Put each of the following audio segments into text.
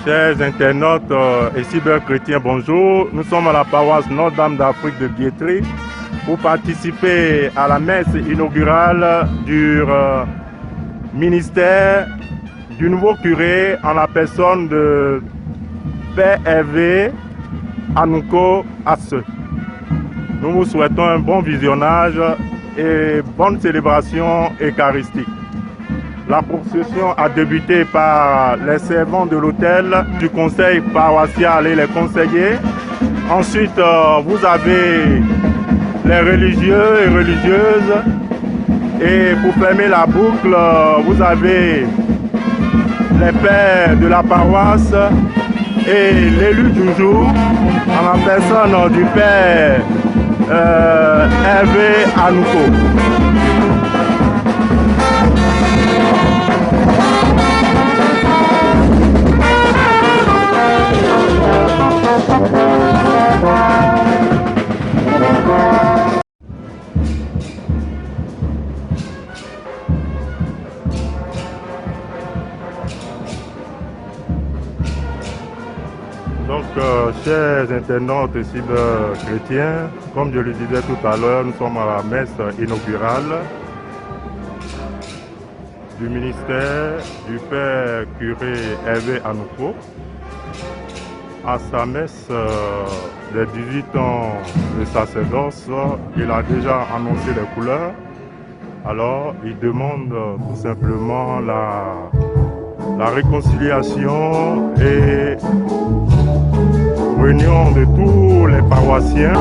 Chers internautes et cyberchrétiens, bonjour. Nous sommes à la paroisse Notre-Dame d'Afrique de Guétry pour participer à la messe inaugurale du ministère du nouveau curé en la personne de Père Hervé Anouko Asse. Nous vous souhaitons un bon visionnage et bonne célébration eucharistique. La procession a débuté par les servants de l'hôtel, du conseil paroissial et les conseillers. Ensuite, vous avez les religieux et religieuses. Et pour fermer la boucle, vous avez les pères de la paroisse et l'élu du jour, en la personne du père Hervé Anouko. Donc, chers internautes et cyberchrétiens, comme je le disais tout à l'heure, nous sommes à la messe inaugurale du ministère du Père curé Hervé Anouko. À sa messe des 18 ans de sacerdoce, il a déjà annoncé les couleurs. Alors, il demande tout simplement la réconciliation et réunion de tous les paroissiens.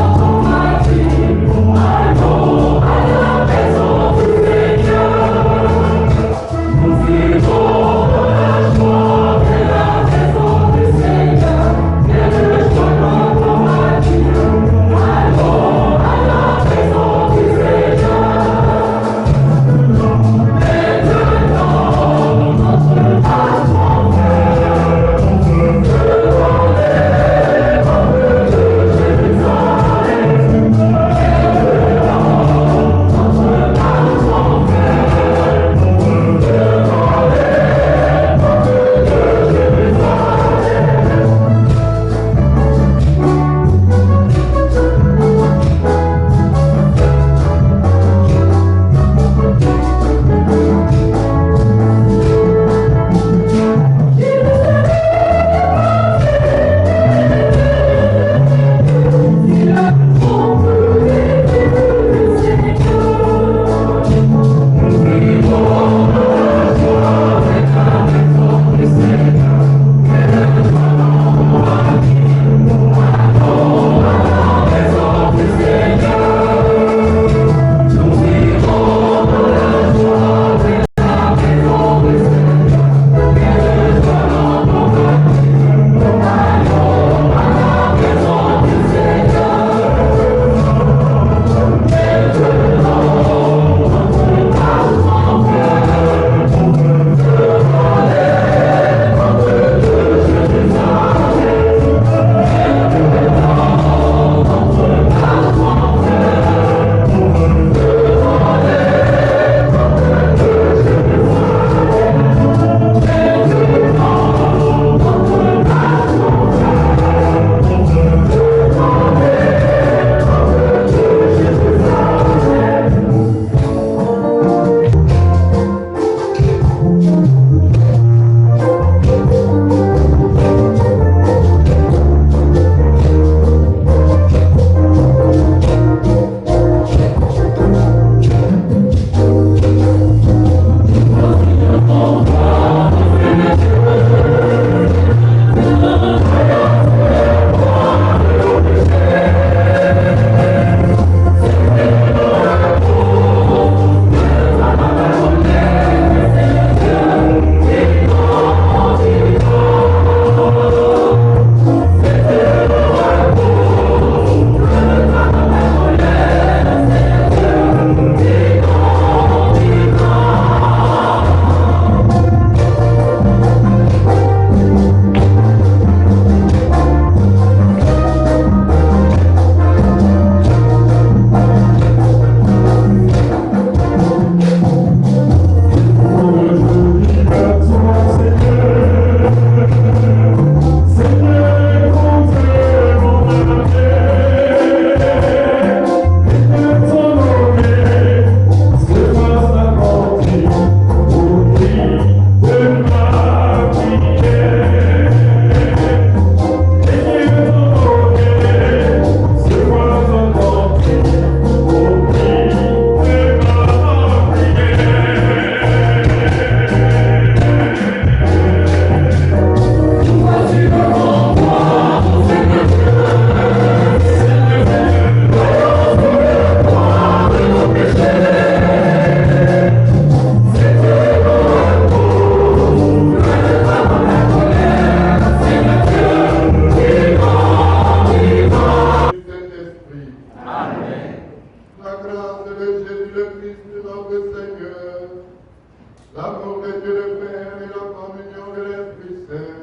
L'amour de Dieu le Père et la communion de l'Esprit Saint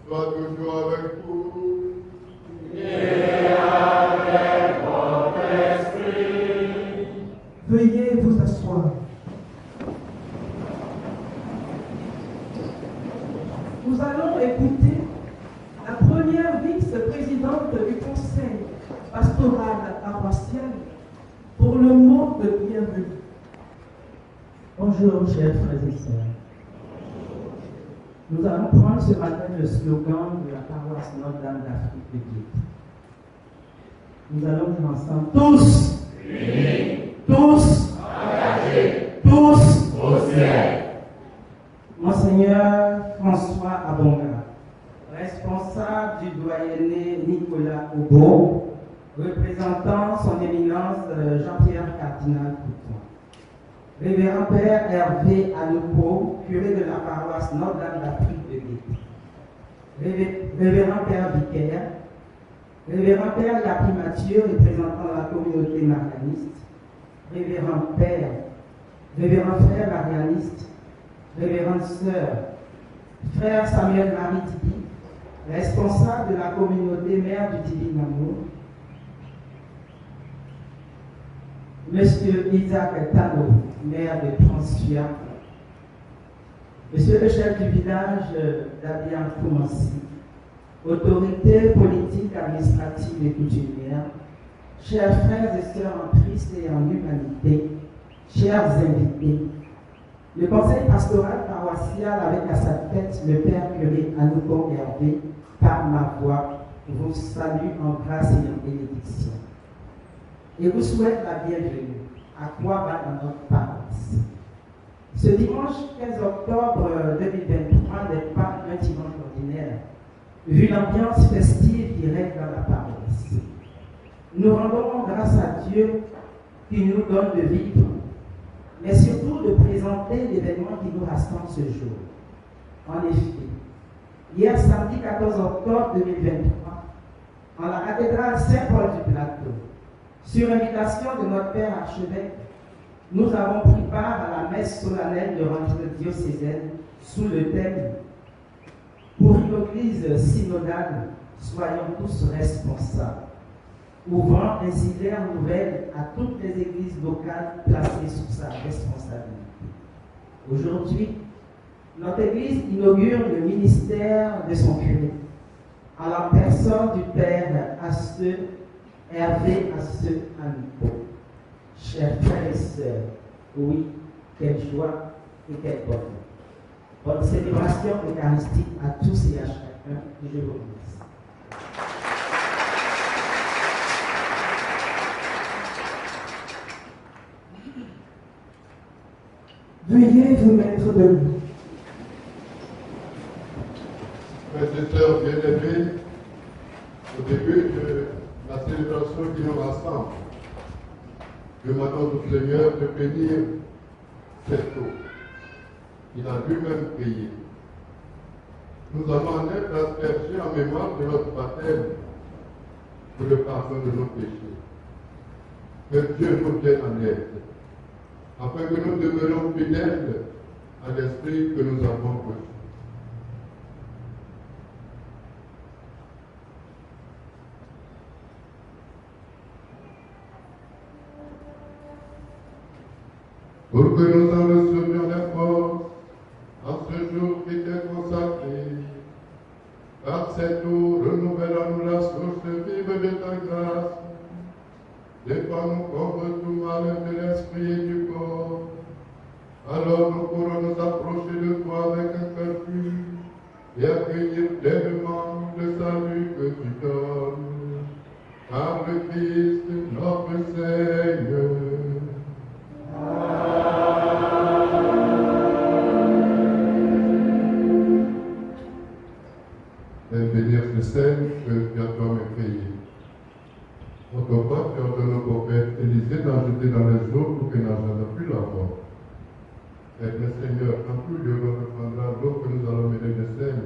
soient toujours avec vous. Et avec votre esprit. Veuillez vous asseoir. Nous allons écouter la première vice-présidente du Conseil pastoral paroissial pour le mot de bienvenue. Bonjour, chers frères et sœurs. Nous allons prendre ce matin le slogan de la paroisse Notre-Dame d'Afrique de Guide. Nous allons dire ensemble tous, Unis, tous, engagés, tous, au ciel. Monseigneur François Abonga, responsable du doyenné Nicolas Obo, représentant son éminence Jean-Pierre Cardinal Couton. Révérend Père Hervé Anoupo, curé de la paroisse Notre-Dame d'Afrique de Guide. Révérend Père Vicaire, Révérend Père Yapi Mathieu, représentant la communauté marianiste. Révérend Père, Révérend Frère marianiste, Révérende Sœur, Frère Samuel Marie Tibi, responsable de la communauté mère du Divin Amour. Monsieur Isaac Tano, maire de Transfia, Monsieur le chef du village d'Abian Koumansi, autorité politique, administrative et coutumière, chers frères et sœurs en Christ et en humanité, chers invités, le conseil pastoral paroissial avec à sa tête le père curé Anouko Hervé, par ma voix, vous salue en grâce et en bénédiction. Et vous souhaite la bienvenue à Kouaba dans notre paroisse. Ce dimanche 15 octobre 2023 n'est pas un dimanche ordinaire, vu l'ambiance festive qui règne dans la paroisse. Nous rendons grâce à Dieu qui nous donne de vivre, mais surtout de présenter l'événement qui nous rassemble ce jour. En effet, hier samedi 14 octobre 2023, en la cathédrale Saint-Paul du Plateau, sur invitation de notre Père archevêque, nous avons pris part à la messe solennelle de rentrée diocésaine sous le thème « Pour une église synodale, soyons tous responsables », ouvrant ainsi l'ère nouvelle à toutes les églises locales placées sous sa responsabilité. Aujourd'hui, notre église inaugure le ministère de son curé, à la personne du Père Asseux Hervé Asseux Anoupo. Chers frères et sœurs, oui, quelle joie et quel bonheur. Bonne célébration eucharistique à tous et à chacun, et je vous remercie. Veuillez vous mettre debout. Frères et sœurs bien-aimés, au début de la célébration qui nous rassemble, je demande au Seigneur de bénir cette eau qu'il a lui-même payée. Nous allons en être aspergés en mémoire de notre baptême pour le pardon de nos péchés. Que Dieu nous vienne en aide, afin que nous demeurions fidèles à l'esprit que nous avons reçu. Pour que nous en recevions la force en ce jour qui t'est consacré, par cette eau, renouvelle-nous la source vive de ta grâce. Défends-nous contre tout mal de l'esprit et du corps. Alors nous pourrons nous approcher de toi avec un cœur pur et accueillir pleinement le salut que tu donnes. Par le Christ, notre Seigneur. Et bénir ce sel que tu as toi-même payé. Autrefois, tu as donné au prophète Élisée d'en jeter dans les eaux pour qu'il n'en jamais plus la mort. Et le Seigneur, en tout lieu, reprendra l'eau que nous allons mener de sel.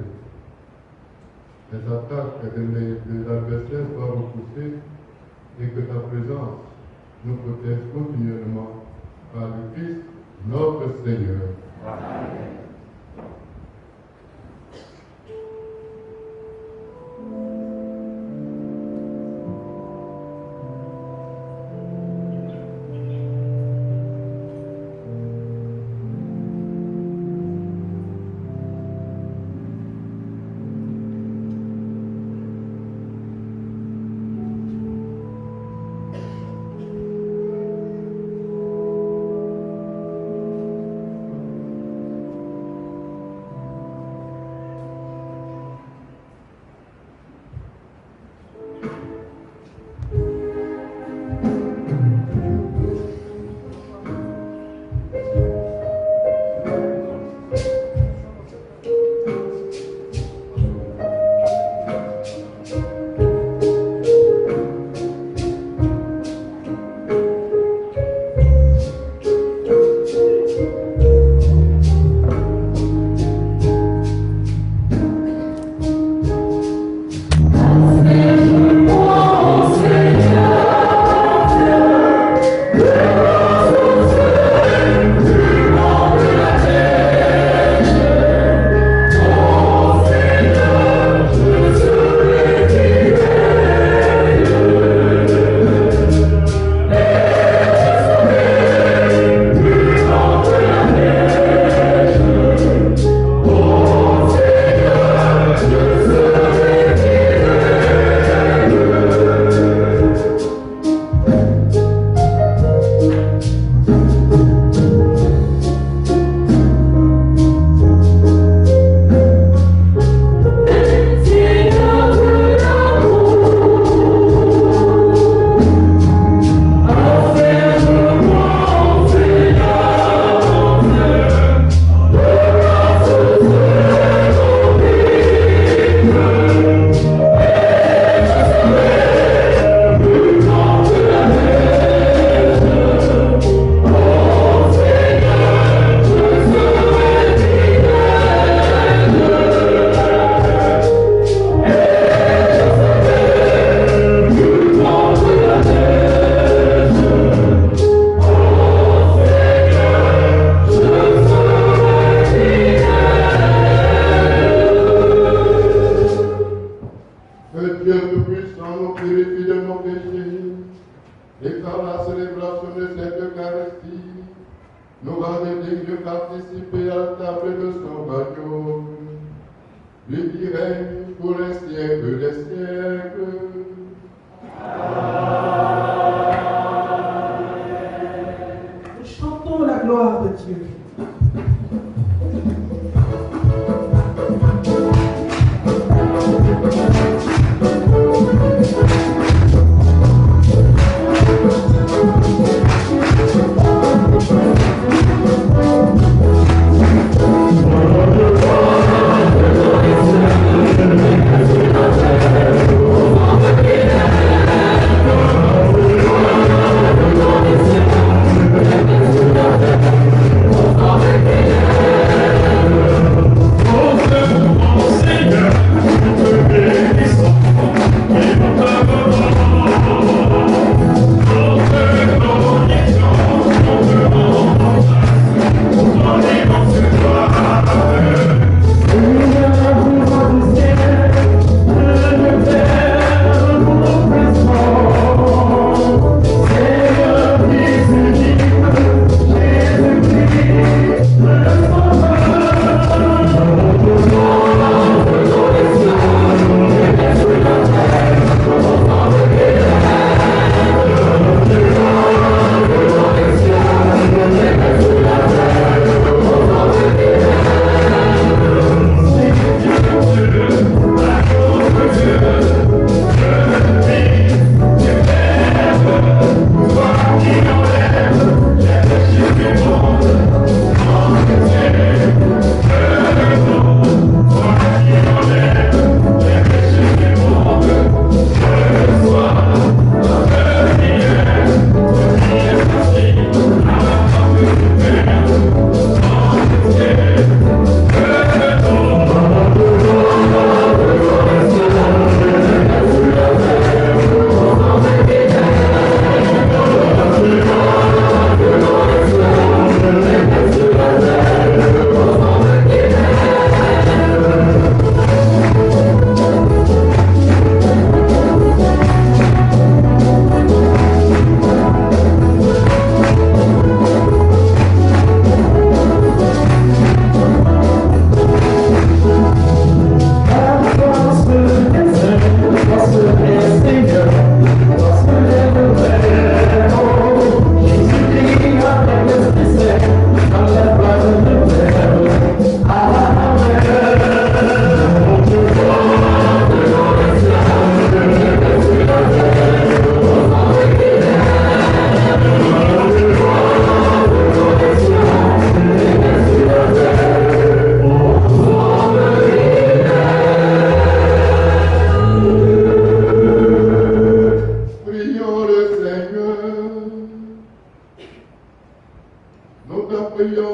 Les attaques de l'adversaire soient repoussées et que ta présence nous protège continuellement par le Christ, notre Seigneur. Amen.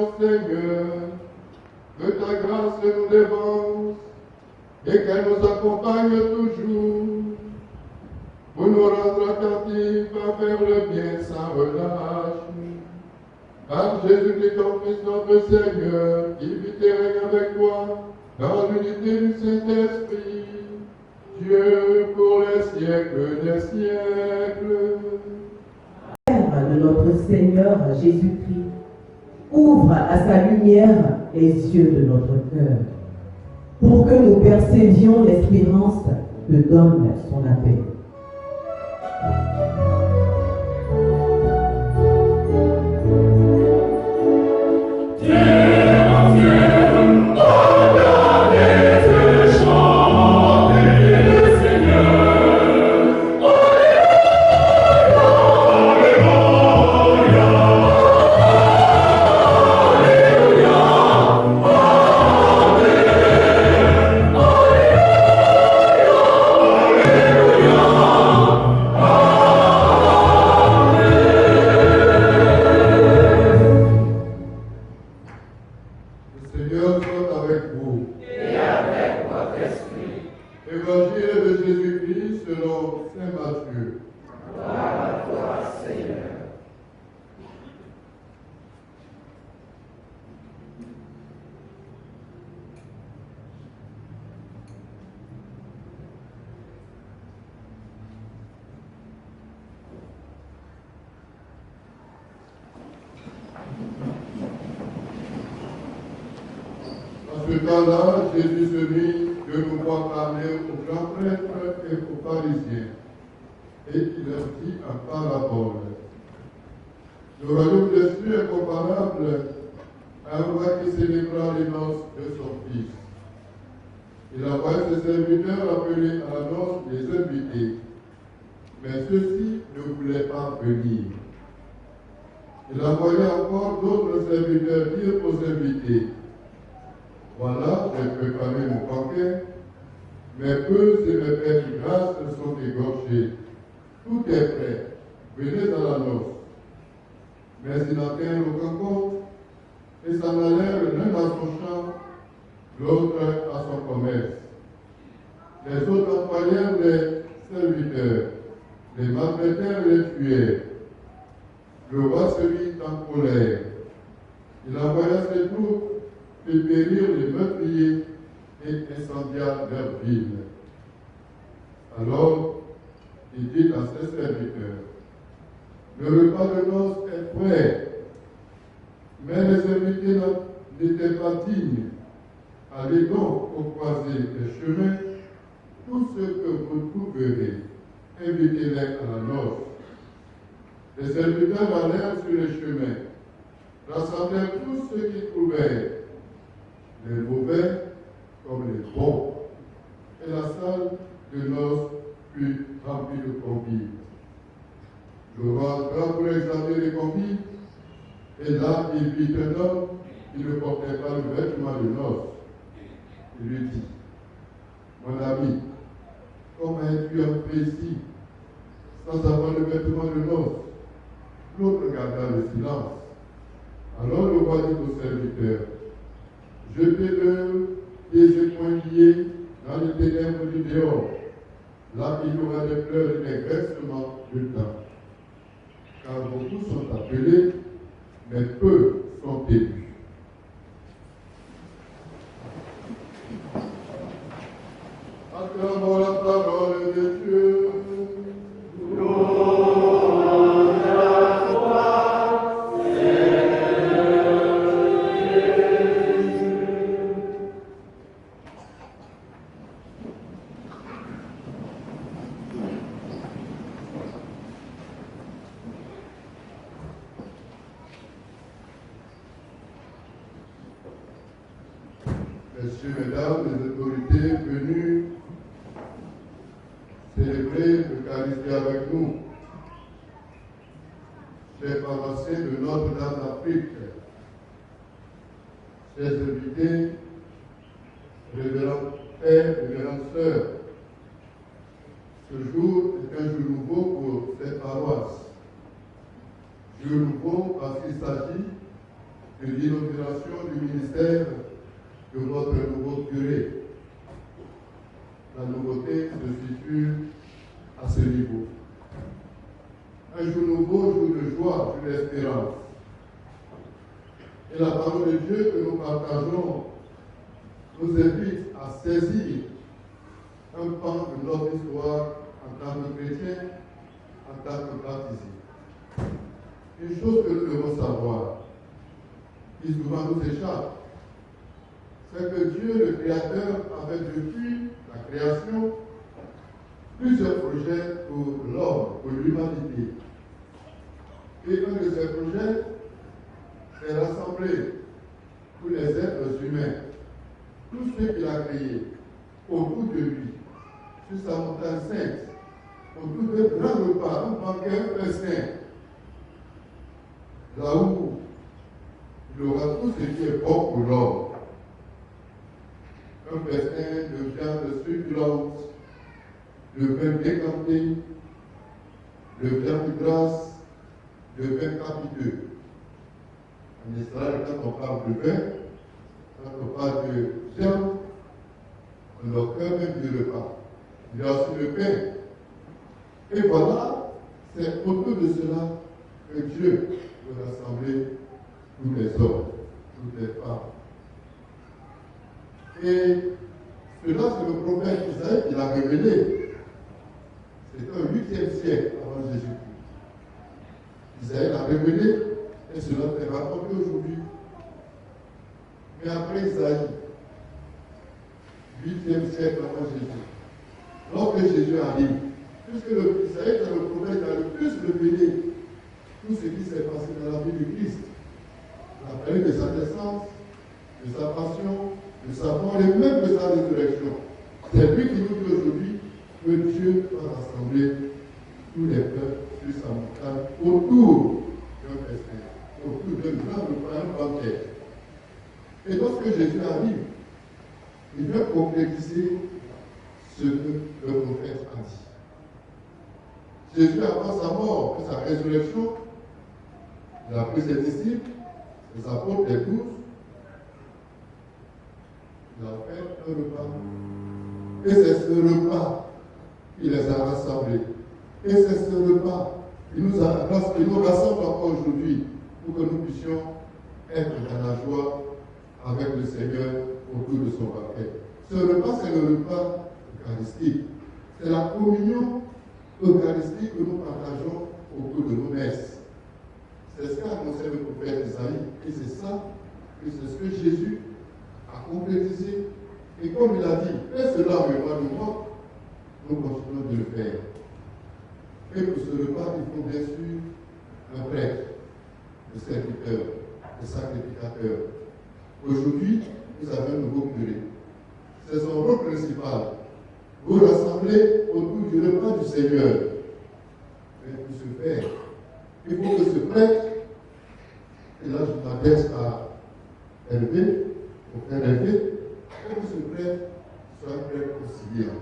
prions, Seigneur, que ta grâce nous dévance et qu'elle nous accompagne toujours pour nous rendre attentifs à faire le bien sans relâche. Par Jésus-Christ, ton Fils, notre Seigneur, qui vit et règne avec toi dans l'unité du Saint-Esprit, Dieu pour les siècles des siècles. Père de notre Seigneur Jésus-Christ, ouvre à sa lumière les yeux de notre cœur, pour que nous percevions l'espérance que donne son appel. En ce temps-là, Jésus se mit de nouveau parler aux grands prêtres et aux pharisiens, et il leur dit en parabole. Le royaume des cieux est comparable à un roi qui célébra les noces de son fils. Il envoya ses serviteurs appeler à la noce les invités, mais ceux-ci ne voulaient pas venir. Il envoya encore d'autres serviteurs dire aux invités, voilà, j'ai préparé mon banquet, mais peu et mes pères de grâce sont égorgés. Tout est prêt, venez à la noce. Mais ils n'en tinrent aucun compte et s'en allèrent l'un à son champ, l'autre à son commerce. Les autres employèrent les serviteurs, les maltraitèrent et les tuèrent. Le roi se mit en colère. Il envoya ses troupes et périrent les meurtriers et incendia leur ville. Alors, il dit à ses serviteurs, le repas de noces est prêt, mais les invités n'étaient pas dignes. Allez donc au croisé des chemins, tous ceux que vous trouverez, invitez-les à la noce. Les serviteurs allèrent sur les chemins, rassemblèrent tous ceux qu'ils trouvèrent, les mauvais comme les bons, et la salle de noces fut remplie de convives. Le roi entra pour examiner les convives, et là il vit un homme qui ne portait pas le vêtement de noces. Il lui dit, mon ami, comment es-tu entré ici sans avoir le vêtement de noces? L'autre garda le silence. Alors le roi dit aux serviteurs, jetez-le pieds et poings liés dans les ténèbres du dehors. Là, il y aura des pleurs et des graissements de dents. Car beaucoup sont appelés, mais peu sont élus. Acclamons la parole de Dieu. Messieurs, mesdames, les autorités venues célébrer l'Eucharistie avec nous, chers paroissiens de Notre-Dame d'Afrique, chers invités, révérends pères, révérends sœurs, ce jour est un jour nouveau pour cette paroisse. Jour nouveau parce qu'il s'agit de l'inauguration du ministère de votre nouveau curé. La nouveauté se situe à ce niveau. Un jour nouveau, jour de joie, jour d'espérance. Et la parole de Dieu que nous partageons nous invite à saisir un pan de notre histoire en tant que chrétien, en tant que baptisé. Une chose que nous devons savoir, qui souvent nous échappe, c'est que Dieu, le Créateur, avait depuis la création plusieurs projets pour l'homme, pour l'humanité. Et un de ces projets, c'est rassembler tous les êtres humains, tous ceux qu'il a créés, autour de lui, sur sa montagne sainte, autour d'un grand repas, un banquet, un festin, là où il aura tout ce qui est bon pour l'homme. Un festin de viande succulente, de vin décanté, de viande grasse, de vin capiteux. En Israël, quand on parle de vin, quand on parle de viande, on a au cœur même du repas. Il y a aussi le pain. Et voilà, c'est autour de cela que Dieu veut rassembler tous les hommes, toutes les femmes. Et cela, c'est le prophète Isaïe qui l'a révélé. C'est au 8e siècle avant Jésus-Christ. Isaïe l'a révélé et cela est rapporté aujourd'hui. Mais après Isaïe, 8e siècle avant Jésus, lorsque Jésus arrive, puisque Isaïe est le prophète qui a le plus révélé tout ce qui s'est passé dans la vie du Christ, il a parlé de sa naissance, de sa passion, de sa mort et même de sa résurrection. C'est lui qui nous dit aujourd'hui que Dieu va rassembler tous les peuples sur sa montagne autour d'un festin, autour d'un grand repas, un banquet. Et lorsque Jésus arrive, il veut concrétiser ce que le prophète a dit. Jésus, avant sa mort et sa résurrection, il a pris ses disciples, ses apôtres, les 12, il a fait un repas. Et c'est ce repas qui les a rassemblés. Et c'est ce repas qui nous rassemble encore aujourd'hui pour que nous puissions être dans la joie avec le Seigneur autour de son banquet. Ce repas, c'est le repas eucharistique. C'est la communion eucharistique que nous partageons autour de nos messes. C'est ce qu'a annoncé le prophète Isaïe. Et c'est ça, et c'est ce que Jésus a concrétisé. Et comme il a dit, fais cela en mémoire de moi, nous continuons de le faire. Et pour ce repas, il faut bien sûr un prêtre, un serviteur, un sacrificateur. Aujourd'hui, nous avons un nouveau curé. C'est son rôle principal. Vous rassemblez autour du repas du Seigneur. Mais pour ce faire, il faut que ce prêtre, et là je m'adresse à Hervé, au frère Hervé, il faut que ce prêtre soit un prêtre conciliant,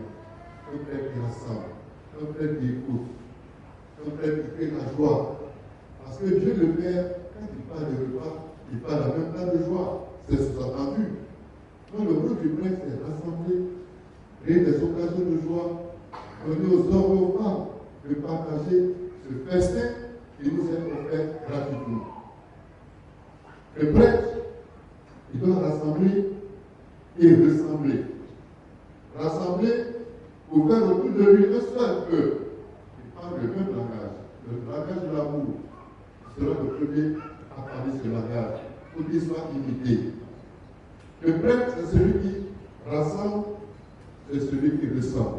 un prêtre qui rassemble, un prêtre qui écoute, un prêtre qui crée la joie. Parce que Dieu le Père, quand il parle de repas, il parle en même temps de joie. C'est sous-entendu. Donc le rôle du prêtre, c'est rassembler, créer des occasions de joie, donner aux hommes et aux femmes de partager ce festin qui nous est offert gratuitement. Le prêtre, il doit rassembler et ressembler. Rassembler pour faire autour de lui un seul peuple. Il parle le même langage, le langage de l'amour. C'est le premier à parler ce langage, pour qu'il soit imité. Le prêtre, c'est celui qui rassemble, c'est celui qui ressemble.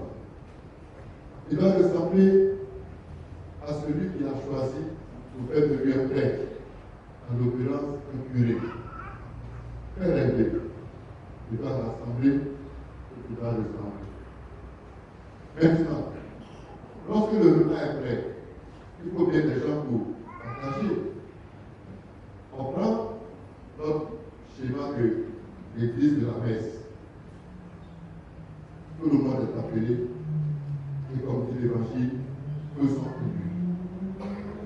Il doit ressembler à celui qu'il a choisi pour faire de lui un prêtre, en l'occurrence un curé. Faire rêver. Il doit rassembler et il doit ressembler. Maintenant, lorsque le repas est prêt, il faut bien des gens pour partager. On prend notre schéma de l'église de la messe. Tout le monde est appelé, et comme dit l'évangile, tous sont venus.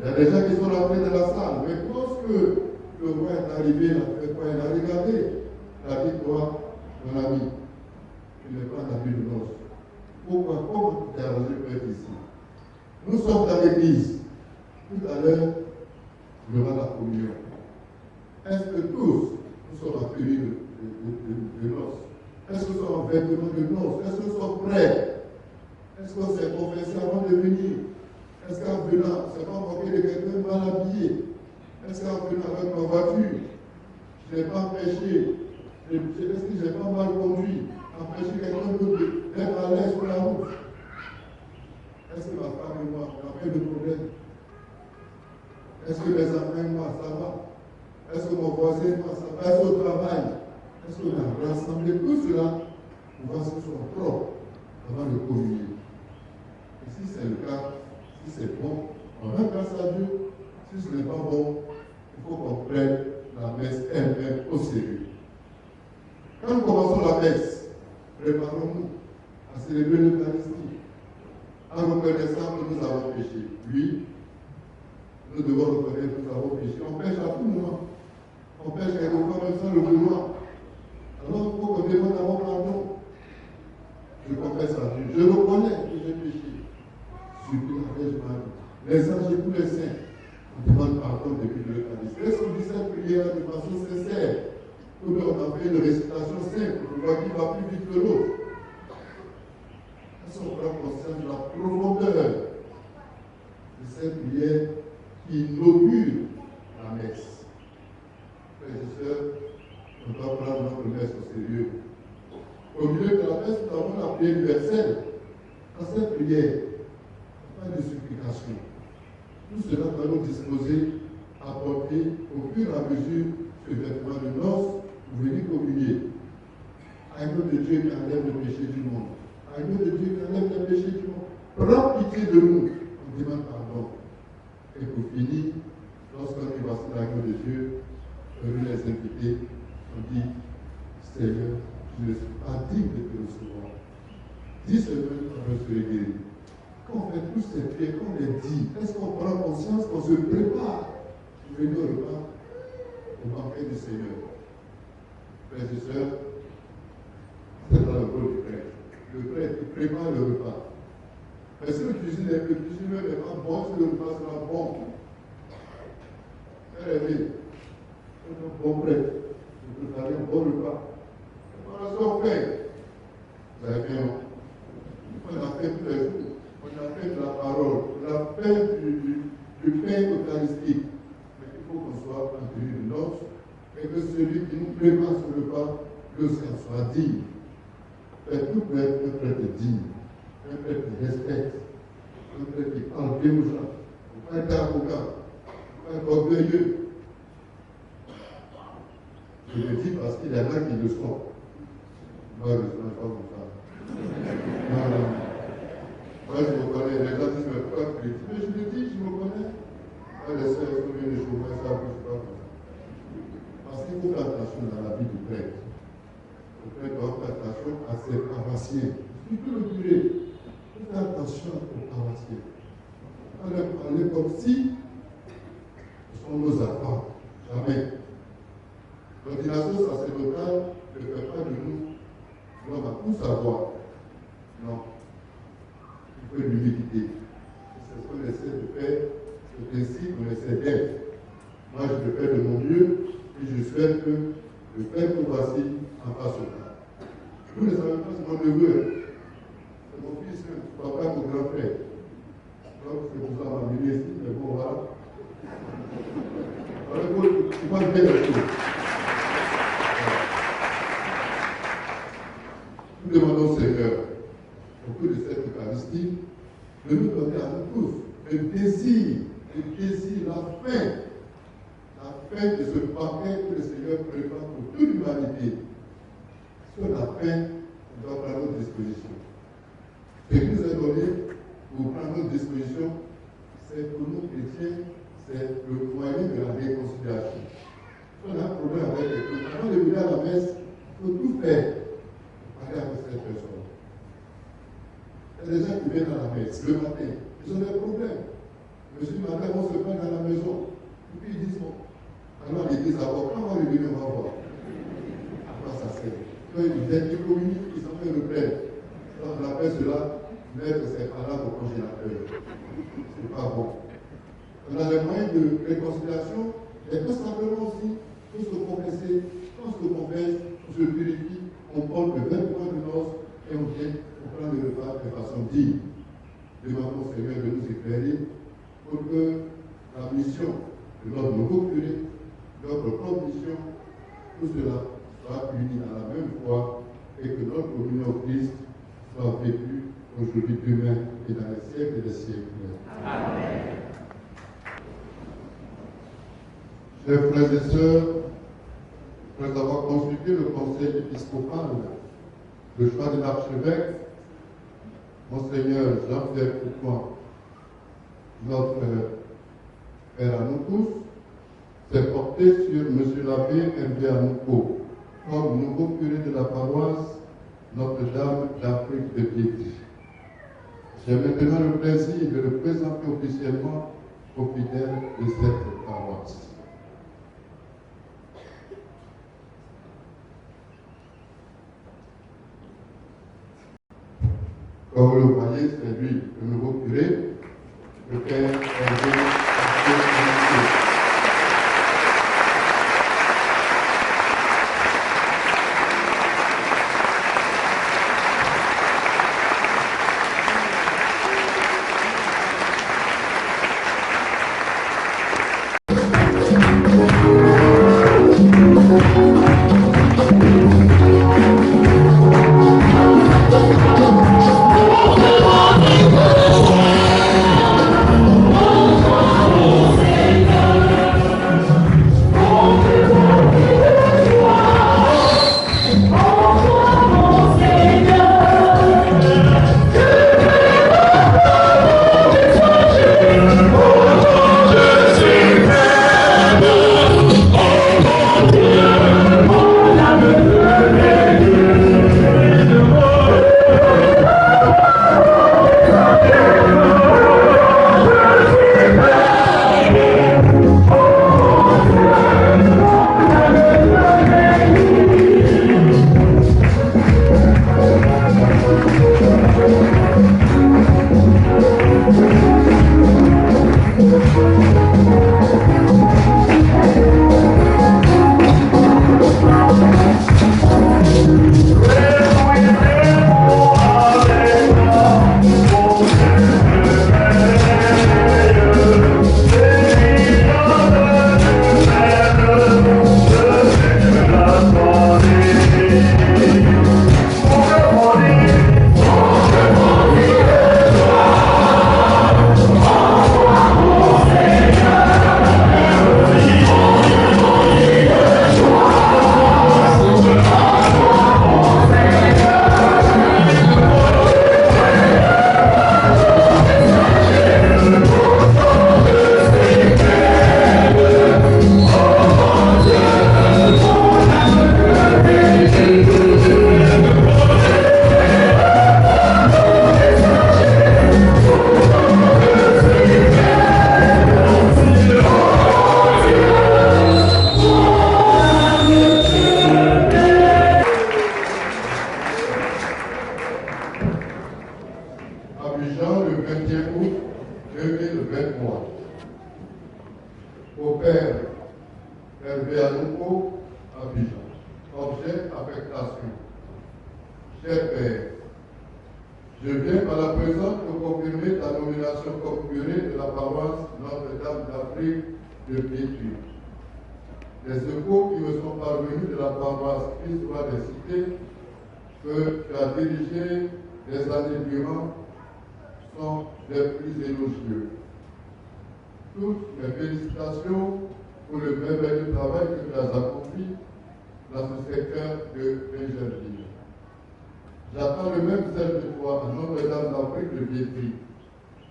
Il y a des gens qui sont rentrés dans la salle, mais lorsque le le roi est arrivé, il a fait quoi? Il a regardé. Il a dit, toi, mon ami, tu n'es pas un ami de noces. Pourquoi? Comment tu t'es arrangé pour être ici? Nous sommes dans l'église. Tout à l'heure, il y aura la communion. Est-ce que tous, nous sommes en tenue de noces? Est-ce que nous sommes en vêtements de noces? Est-ce que nous sommes prêts? Est-ce qu'on s'est confessé avant de venir? Est-ce qu'en venant, c'est pas manqué de quelqu'un mal habillé? Est-ce qu'en venant avec ma voiture, je n'ai pas péché? Est-ce que je n'ai pas mal conduit? Empêcher quelqu'un d'être à l'aise sur la route? Est-ce que ma femme et moi, on a pas de problème? Est-ce que les enfants et moi, ça va? Est-ce que mon voisin et moi, ça va? Est-ce au travail? Est-ce qu'on a rassemblé tout cela pour voir ce soit propre avant de communier? Et si c'est le cas, si c'est bon, on rend grâce à Dieu. Si ce n'est pas bon, il faut qu'on prenne la messe elle-même au sérieux. Quand nous commençons la messe, préparons-nous à célébrer l'Eucharistie en reconnaissant que nous avons péché. Oui, nous devons reconnaître que nous avons péché. On pêche à tout moment. On pêche quelquefois même sans le vouloir. Alors il faut qu'on demande d'abord pardon. Je confesse à Dieu. Je reconnais que j'ai péché. Supplie la Vierge Marie. Les anges et tous les saints. On demande pardon depuis l'Eucharistie. Est-ce qu'on dit cette prière de façon sincère? Ou bien on a fait une récitation simple, on voit qu'il va plus vite que l'autre. Est-ce qu'on prend conscience de la profondeur de cette prière qui inaugure la messe? Frères et sœurs, on doit prendre notre messe au sérieux. Au milieu de la messe, nous avons la prière universelle. Dans cette prière, pas de supplication. Tout cela doit nous disposer à porter au fur et à mesure ce vêtement de noces pour venir communier. Agneau de Dieu qui enlève le péché du monde. Agneau de Dieu qui enlève le péché du monde. Prends pitié de nous. On demande pardon. Et pour finir, lorsqu'on dit voici l'agneau de Dieu, on veut les inviter. On dit, Seigneur, je ne suis pas digne de te recevoir. Dis seulement qu'on veut se guérir. Quand on fait tous ces prières, quand on les dit, est-ce qu'on prend conscience qu'on se prépare pour venir au repas, au banquet du Seigneur? Frères et sœurs, c'est dans le rôle du prêtre. Le prêtre, il prépare le repas. Mais si le cuisinier n'est pas bon, si le repas sera bon, frère aimé, c'est un bon prêtre. Vous préparez un bon repas. Préparation fait. Vous avez bien, on a fait tous les jours. On a fait de la parole, on a fait du pain eucharistique. Mais il faut qu'on soit en tenue de noces et que celui qui nous prépare ce repas, que ça soit digne. Faites tout pour être un prêtre digne, un prêtre qui respecte, un prêtre qui parle bien aux gens. Il ne faut pas être arrogant, il ne faut pas être orgueilleux. Je le dis parce qu'il y en a qui le sont. Moi, je ne suis pas comme ça. Non. Moi, je me connais, les gens disent, mais pourquoi tu le dis? Mais je le dis, je me connais. Moi, les sœurs sont bien les chauffeurs, ça, je ne suis pas comme ça. Parce qu'il faut faire attention dans la vie du prêtre. Le prêtre doit faire attention à ses paroissiens. Il peut le curé. Il faut faire attention aux paroissiens. On est comme si ce sont nos enfants. Jamais. L'ordination sacerdotale ne fait pas de nous l'homme à tout savoir. Non. Il faut une humilité. C'est ce qu'on essaie de faire, c'est ainsi qu'on essaie d'être. Moi, je le fais de mon mieux et je souhaite que le Père que voici en fasse autant. Vous ne savez pas, c'est mon neveu. C'est mon fils, papa, mon grand frère. Donc, c'est pour ça qu'on m'a mis ici, mais bon, voilà. Voilà, il faut bien les choses. Nous demandons au Seigneur, au cours de cette Eucharistie, de nous donner à nous tous le désir, la faim de ce paquet que le Seigneur prépare pour toute l'humanité. Sur la faim, on doit prendre notre disposition. Ce qui nous est donné pour prendre notre disposition, c'est pour nous chrétiens, c'est le moyen de la réconciliation. Si on a un problème avec quelqu'un, avant de venir à la messe, il faut tout faire pour parler avec cette personne. Il y a des gens qui viennent à la messe le matin, ils ont des problèmes. Monsieur, madame, on se prend dans la maison. Et puis ils disent, bon, alors qui disent d'abord, quand on va revenir, on va voir. À quoi ça sert? Ils êtes communiquent, ils s'en fait reprendre. On appelle cela mettre ses parents au congélateur. Ce n'est pas bon. On a des moyens de réconciliation, et tout simplement aussi, pour se confesser, quand on se confesse, on se purifie, on porte le même point de noces et on vient pour prendre le repas de façon digne. Demandons au Seigneur de nous éclairer pour que la mission de notre nouveau curé, notre propre mission, tout cela soit uni à la même fois et que notre communion au Christ soit vécue aujourd'hui, demain et dans les siècles des siècles. Amen. Chers frères et sœurs, après avoir consulté le conseil épiscopal, le choix de l'archevêque, Monseigneur Jean-Pierre Foucault, notre père à nous tous, s'est porté sur M. l'abbé Hervé Anouko comme nouveau curé de la paroisse Notre-Dame d'Afrique de Vietri. J'ai maintenant le plaisir de le présenter officiellement aux fidèles de cette paroisse. Comme vous le voyez, c'est lui, le nouveau curé, le père Hervé Anouko. Au père Hervé Anouko, Abidjan. Objet, affectation. Cher père, je viens par la présente te confirmer ta nomination comme curé de la paroisse Notre-Dame d'Afrique de Vietri. Les échos qui me sont parvenus de la paroisse Christ-Roi des Cités, que tu as dirigé des années durant, sont des plus élogieux. Toutes mes félicitations pour le merveilleux travail que tu as accompli dans ce secteur de l'ingénierie. J'attends le même zèle de toi à Notre-Dame d'Afrique de Vietri,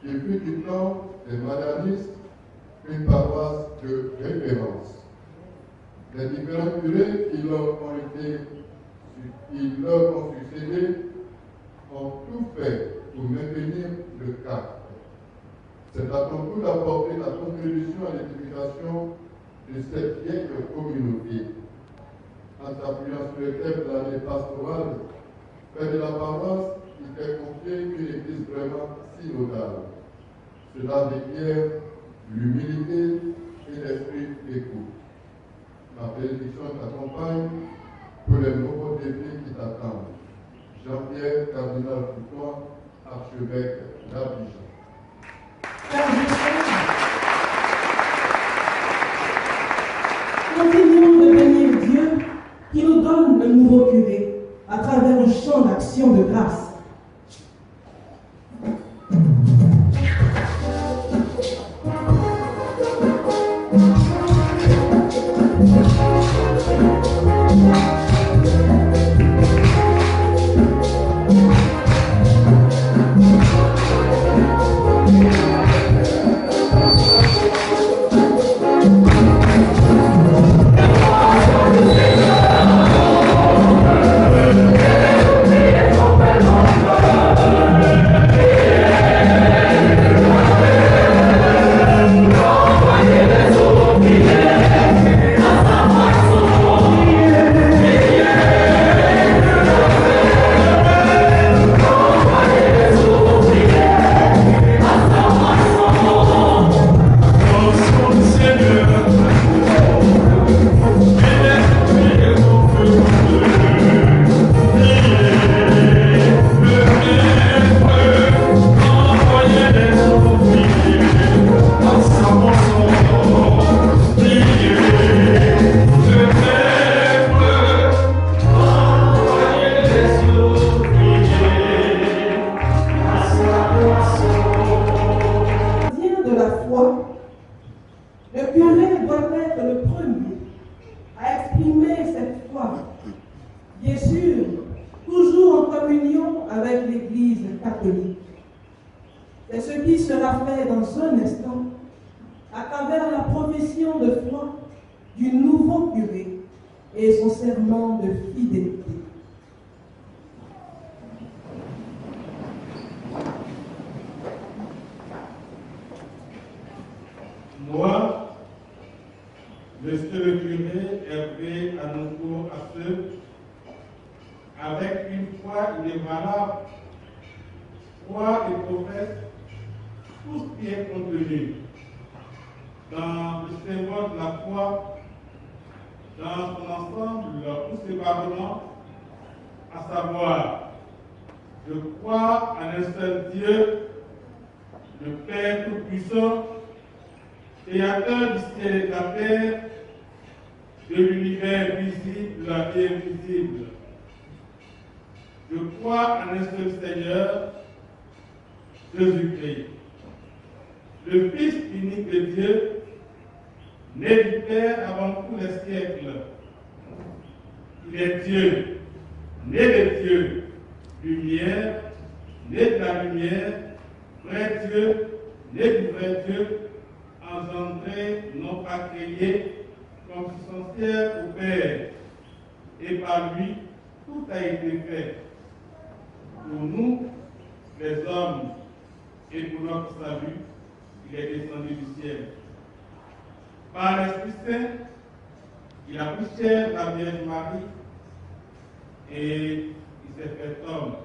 qui fut du temps des Marianistes une paroisse de référence. Les différents curés qui leur ont succédé ont tout fait pour maintenir le cap. C'est à ton tour d'apporter ta contribution à l'édification de cette vieille communauté. En s'appuyant sur le thème de l'année pastorale, près de la paroisse, il fait confier une église vraiment synodale. Cela requiert l'humilité et l'esprit d'écoute. La bénédiction t'accompagne pour les nouveaux défis qui t'attendent. Jean-Pierre Cardinal Foucault, archevêque d'Abidjan. Continuons de bénir Dieu qui nous donne un nouveau curé à travers un champ d'action de grâce. C'est ce qui sera fait dans un instant à travers la profession de foi du nouveau curé et son serment de fidélité. Moi, monsieur le curé Hervé Anongo Asseux, avec une foi inébranlable, crois et professe tout ce qui est contenu dans le symbole de la foi, dans son ensemble, tout séparément, à savoir, je crois en un seul Dieu, le Père Tout-Puissant, Créateur du ciel et de la terre, de l'univers visible et invisible. Je crois en un seul Seigneur, Jésus-Christ, le Fils unique de Dieu, né du Père avant tous les siècles. Il est Dieu, né de Dieu, lumière, né de la lumière, vrai Dieu, né du vrai Dieu, engendré, non pas créé, consubstantiel au Père. Et par lui, tout a été fait. Pour nous, les hommes, et pour notre salut, il est descendu du ciel. Par l'Esprit Saint, il a pris chair la Vierge Marie et il s'est fait homme.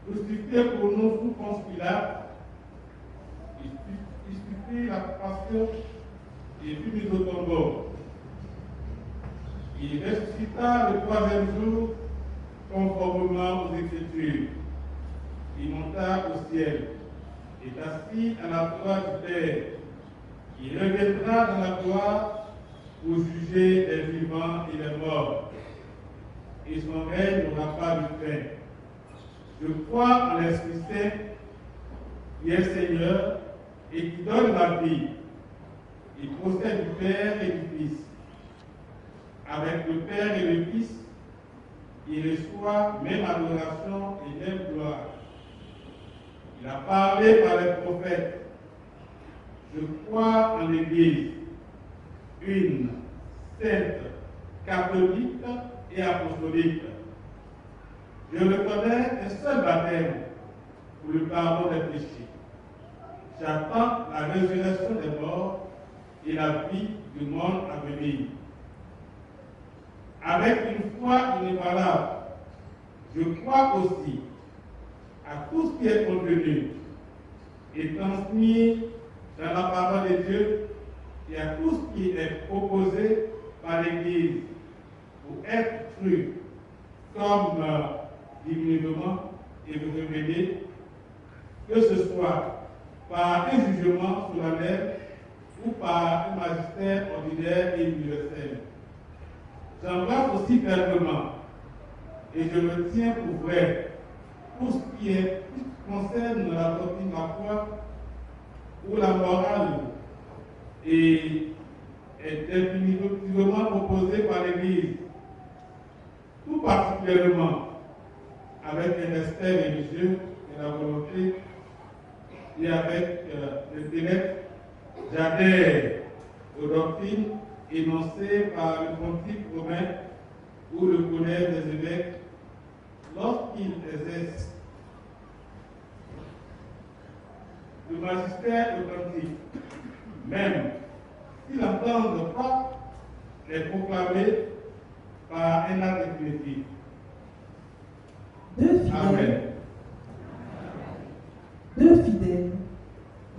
Crucifié pour nous sous Ponce Pilate, il suffit la passion et fut mis au tombeau. Il ressuscita le troisième jour conformément aux Écritures. Il monta au ciel, est assis à la droite du Père. Il reviendra dans la gloire pour juger les vivants et les morts. Et son règne n'aura pas de fin. Je crois en l'Esprit Saint, qui est Seigneur et qui donne la vie. Il procède du Père et du Fils. Avec le Père et le Fils, il reçoit même adoration et même gloire. Il a parlé par les prophètes. Je crois en l'Église, une, sainte, catholique et apostolique. Je reconnais un seul baptême pour le pardon des péchés. J'attends la résurrection des morts et la vie du monde à venir. Avec une foi inébranlable, je crois aussi à tout ce qui est contenu et transmis dans la parole de Dieu et à tout ce qui est proposé par l'Église pour être cru comme divinement et révélé, que ce soit par un jugement solennel ou par un magistère ordinaire et universel. J'embrasse aussi fermement et je me tiens pour vrai tout ce qui concerne la doctrine de la foi ou la morale et est définitivement proposé par l'Église, tout particulièrement avec les respect religieux et la volonté et avec l'intellect. J'adhère aux doctrines énoncées par le pontife romain ou le collège des évêques lorsqu'ils exercent le magistère authentique, même s'ils n'entendent pas les proclamer par un acte définitif. Deux fidèles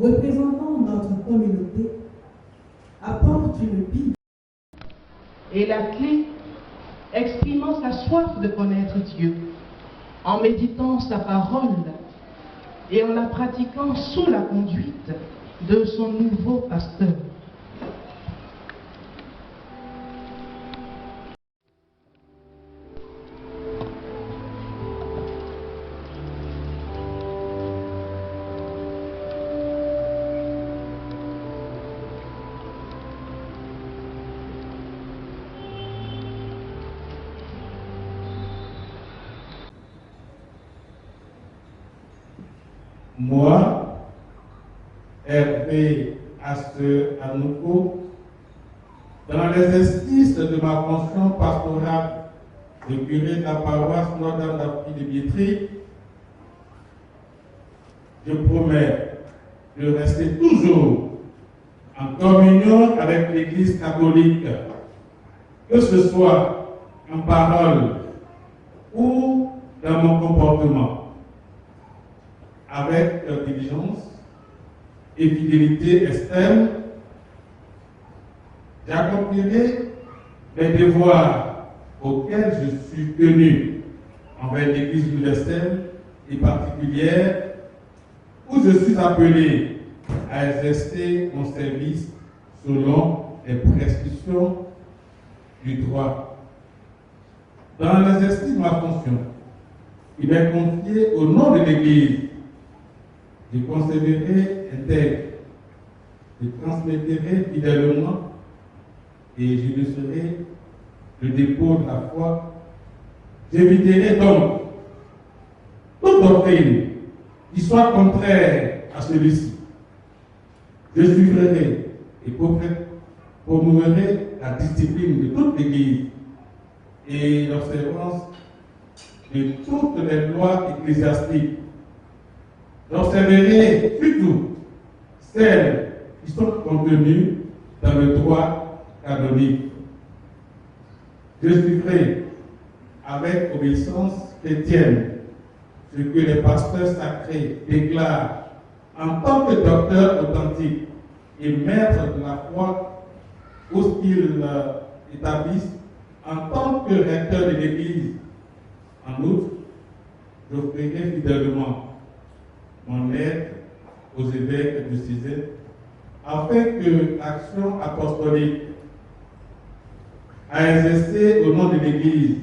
représentant notre communauté apportent une Bible et la clé exprimant sa soif de connaître Dieu, en méditant sa parole et en la pratiquant sous la conduite de son nouveau pasteur. Moi, Hervé Anouko, dans l'exercice de ma fonction pastorale de curé de la paroisse Notre-Dame de Biétry, je promets de rester toujours en communion avec l'Église catholique, que ce soit en parole ou dans mon comportement, avec diligence et fidélité extrême. J'accomplirai les devoirs auxquels je suis tenu envers l'Église universelle et particulière, où je suis appelé à exercer mon service selon les prescriptions du droit. Dans l'exercice de ma fonction, il m'est confié au nom de l'Église. Je conserverai intègre, je transmettrai fidèlement et je laisserai le dépôt de la foi. J'éviterai donc toute doctrine qui soit contraire à celui-ci. Je suivrai et promouverai la discipline de toute l'Église et l'observance de toutes les lois ecclésiastiques. J'observerai surtout celles qui sont contenues dans le droit canonique. Je suivrai avec obéissance chrétienne ce que les pasteurs sacrés déclarent en tant que docteurs authentiques et maîtres de la foi, ou ce qu'ils établissent en tant que recteurs de l'Église. En outre, j'offrirai fidèlement mon aide aux évêques du Césaire, afin que l'action apostolique à exercer au nom de l'Église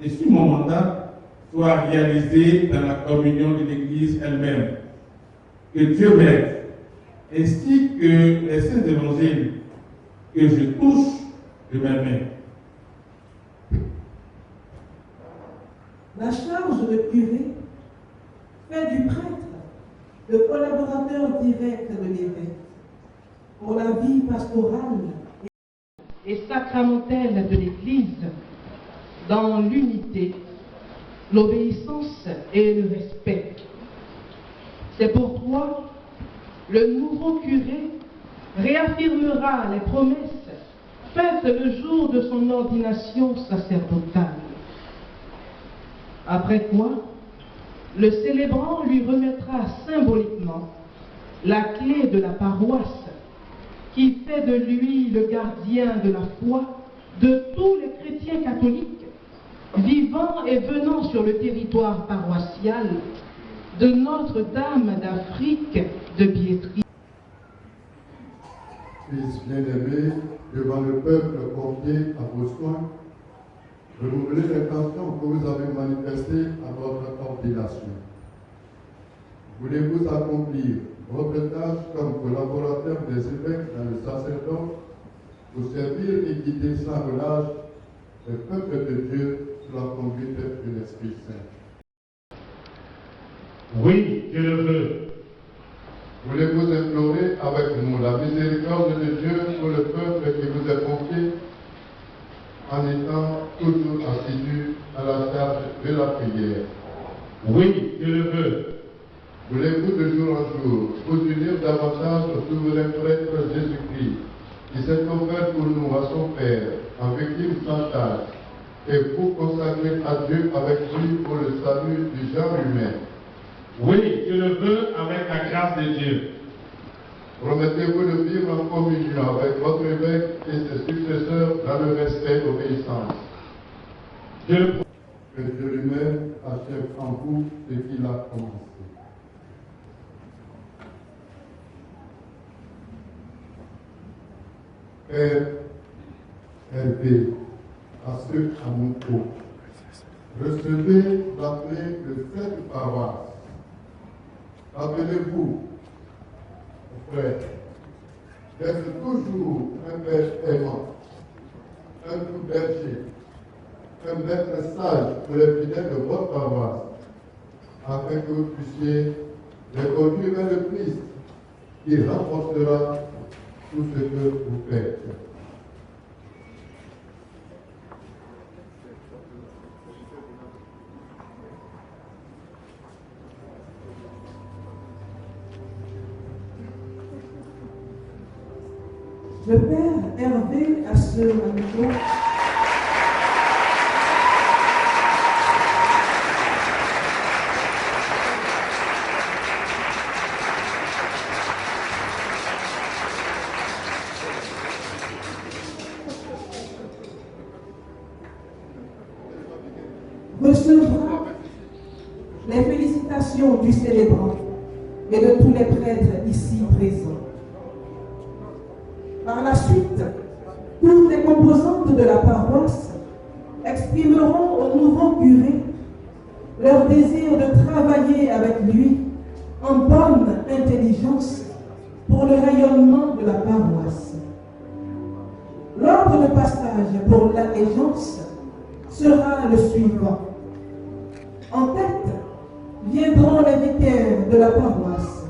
et sous mon mandat soit réalisée dans la communion de l'Église elle-même. Que Dieu m'aide, ainsi que les saints évangiles que je touche de mes mains. La charge de curé fait du prêtre le collaborateur direct de l'évêque pour la vie pastorale et sacramentelle de l'Église dans l'unité, l'obéissance et le respect. C'est pourquoi le nouveau curé réaffirmera les promesses faite le jour de son ordination sacerdotale. Après quoi, le célébrant lui remettra symboliquement la clé de la paroisse qui fait de lui le gardien de la foi de tous les chrétiens catholiques vivant et venant sur le territoire paroissial de Notre-Dame d'Afrique de Biétry. Fils bien-aimé, devant le peuple confié à vos soins, renouvelez l'intention que vous avez manifestée à votre ordination. Voulez-vous accomplir votre tâche comme collaborateur des évêques dans le sacerdoce pour servir et guider sans relâche le peuple de Dieu sous la conduite de l'Esprit Saint? Oui, je le veux. Voulez-vous implorer avec nous la miséricorde de Dieu pour le peuple qui vous est confié en étant toujours assidu à la charge de la prière? Oui, je le veux. Voulez-vous de jour en jour vous unir davantage au souverain prêtre Jésus-Christ qui s'est offert pour nous à son Père en victime sans tâche et vous consacrer à Dieu avec lui pour le salut du genre humain? Oui, je le veux avec la grâce de Dieu. Promettez-vous de vivre en communion avec votre évêque et ses successeurs dans le respect et l'obéissance? Je le promets. Que Dieu lui-même achève en vous ce qu'il a commencé. Père Hervé, à ceux à mon tour, recevez la clé de cette paroisse. Rappelez-vous, frère, d'être toujours un père aimant, un doux berger, un maître sage pour les fidèles de votre paroisse, afin que vous puissiez les conduire vers le Christ, qui renforcera tout ce que vous faites. Le père Hervé à ce micro. Recevra les félicitations du célébrant et de tous les prêtres ici présents. Par la suite, toutes les composantes de la paroisse exprimeront au nouveau curé leur désir de travailler avec lui en bonne intelligence pour le rayonnement de la paroisse. L'ordre de passage pour l'allégeance sera le suivant. En tête viendront les vicaires de la paroisse,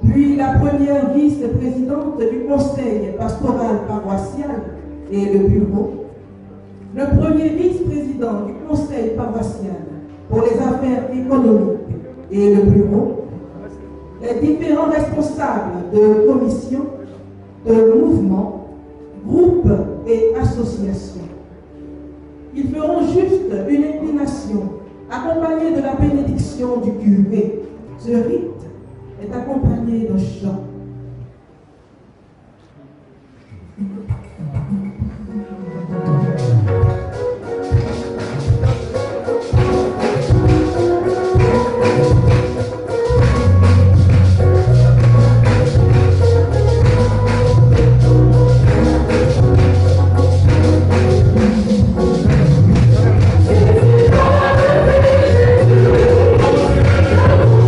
puis la première vice-présidente du conseil pastoral paroissial et le bureau, le premier vice-président du conseil paroissial pour les affaires économiques et le bureau, les différents responsables de commissions, de mouvements, groupes et associations. Ils feront juste une inclination accompagnée de la bénédiction du curé. Ce rite est accompagné d'un chant.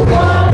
What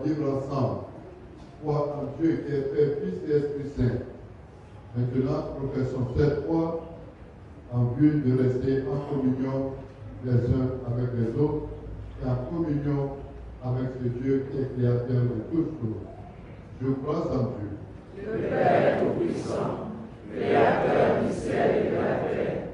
vivre ensemble. Foi en Dieu qui est Père, Fils et Esprit Saint. Maintenant, professons cette foi en vue de rester en communion les uns avec les autres et en communion avec ce Dieu qui est créateur de toutes choses. Je crois en Dieu, le Père Tout-Puissant, Créateur du ciel et de la terre,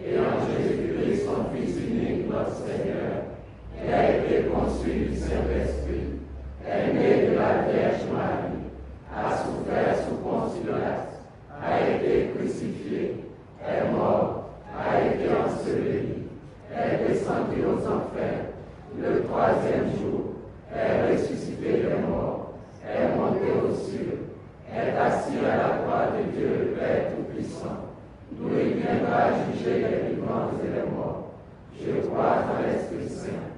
et en Jésus-Christ, son Fils unique, notre Seigneur, qui a été conçu du Saint-Esprit, est né de la Vierge Marie, a souffert sous Ponce Pilate, a été crucifié, est mort, a été enseveli, est descendu aux enfers, le troisième jour, est ressuscité des morts, est monté aux cieux, est assis à la droite de Dieu le Père Tout-Puissant, d'où il viendra juger les vivants et les morts. Je crois en l'Esprit Saint,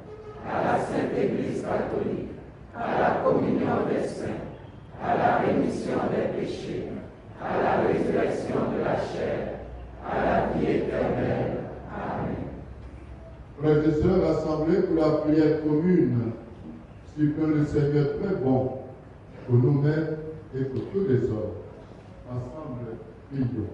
à la Sainte Église catholique, à la communion des saints, à la rémission des péchés, à la résurrection de la chair, à la vie éternelle. Amen. frères et sœurs rassemblés pour la prière commune, si que le Seigneur est très bon pour nous-mêmes et pour tous les hommes. Ensemble, prions.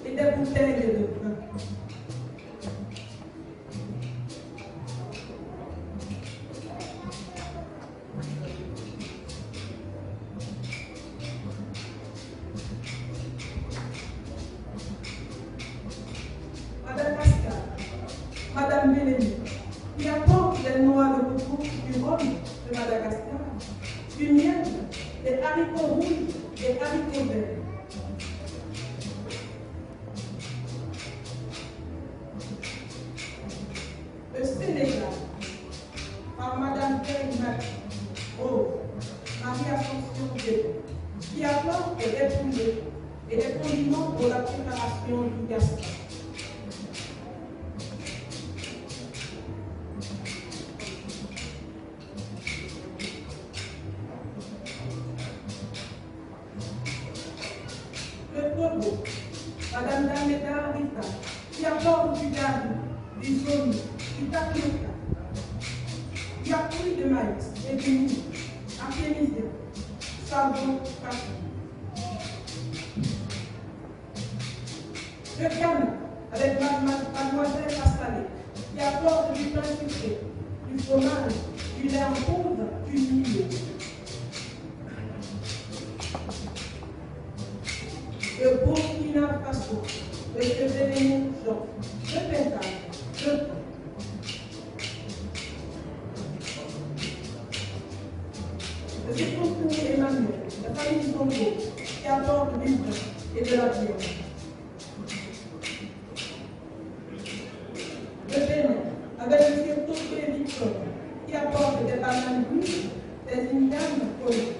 et des bouteilles de vin. Madame Pascal, Madame Mélanie, qui apporte les noix de coco du rhum de Madagascar, du miel, des haricots rouges, des haricots verts. Le Sénégal, par Madame Perry-Mac, Marie-Ascension Débon, qui apporte des poulets et des condiments pour la préparation du gastron. Le Togo, Madame Dameda Rita, qui apporte du gari, du zoni, du tapioca, du fruit de maïs et du mou, artémisien, savon, café. Le Ghana, avec Mademoiselle Passalé, qui apporte du pain sucré, du fromage, du lait en poudre, du milieu. Le Burkina Faso, le Bénin Jean, le Pétale, le Pont. Le Sécontoué Emmanuel, la famille Zongo, qui apporte du pain et de la viande. Le Bénin, avec le Sécontoué Victor, qui apporte des bananes rouges, des ignames collées.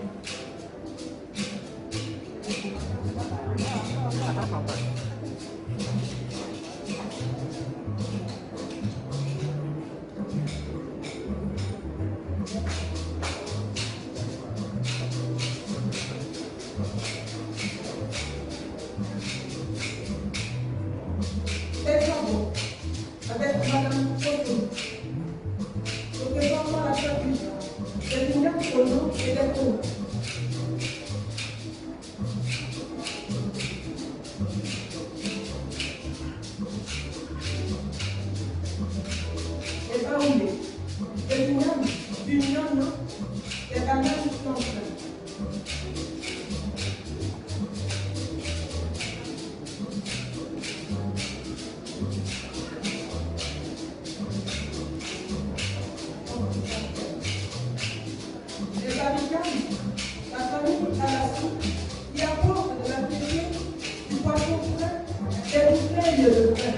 Avec Madame Koto, représentant la République, des ignames collées et des tomates. Des baoulés, des ignames, du gnogno, des bananes plantains. Les abiganes, la famille à la soupe, qui apporte de la purée, du poisson frais, des bouteilles de vin.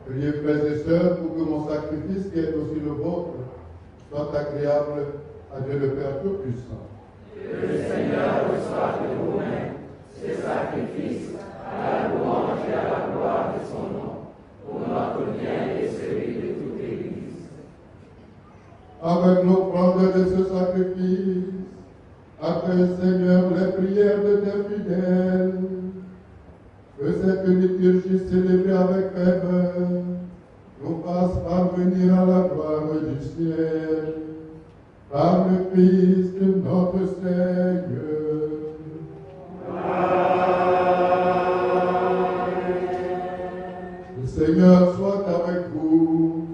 Priez, frères et sœurs, pour que mon sacrifice, qui est aussi le vôtre, soit agréable à Dieu le Père Tout-Puissant. Que le Seigneur reçoive de vos mains ce sacrifice à la louange et à la gloire de son nom, pour notre bien et celui de toute l'Église. Avec l'offrande de ce sacrifice, accueille, Seigneur, les prières de tes fidèles, que cette liturgie célébrée avec ferveur nous fasse parvenir à la gloire du ciel, par le Christ notre Seigneur. Le Seigneur soit avec vous.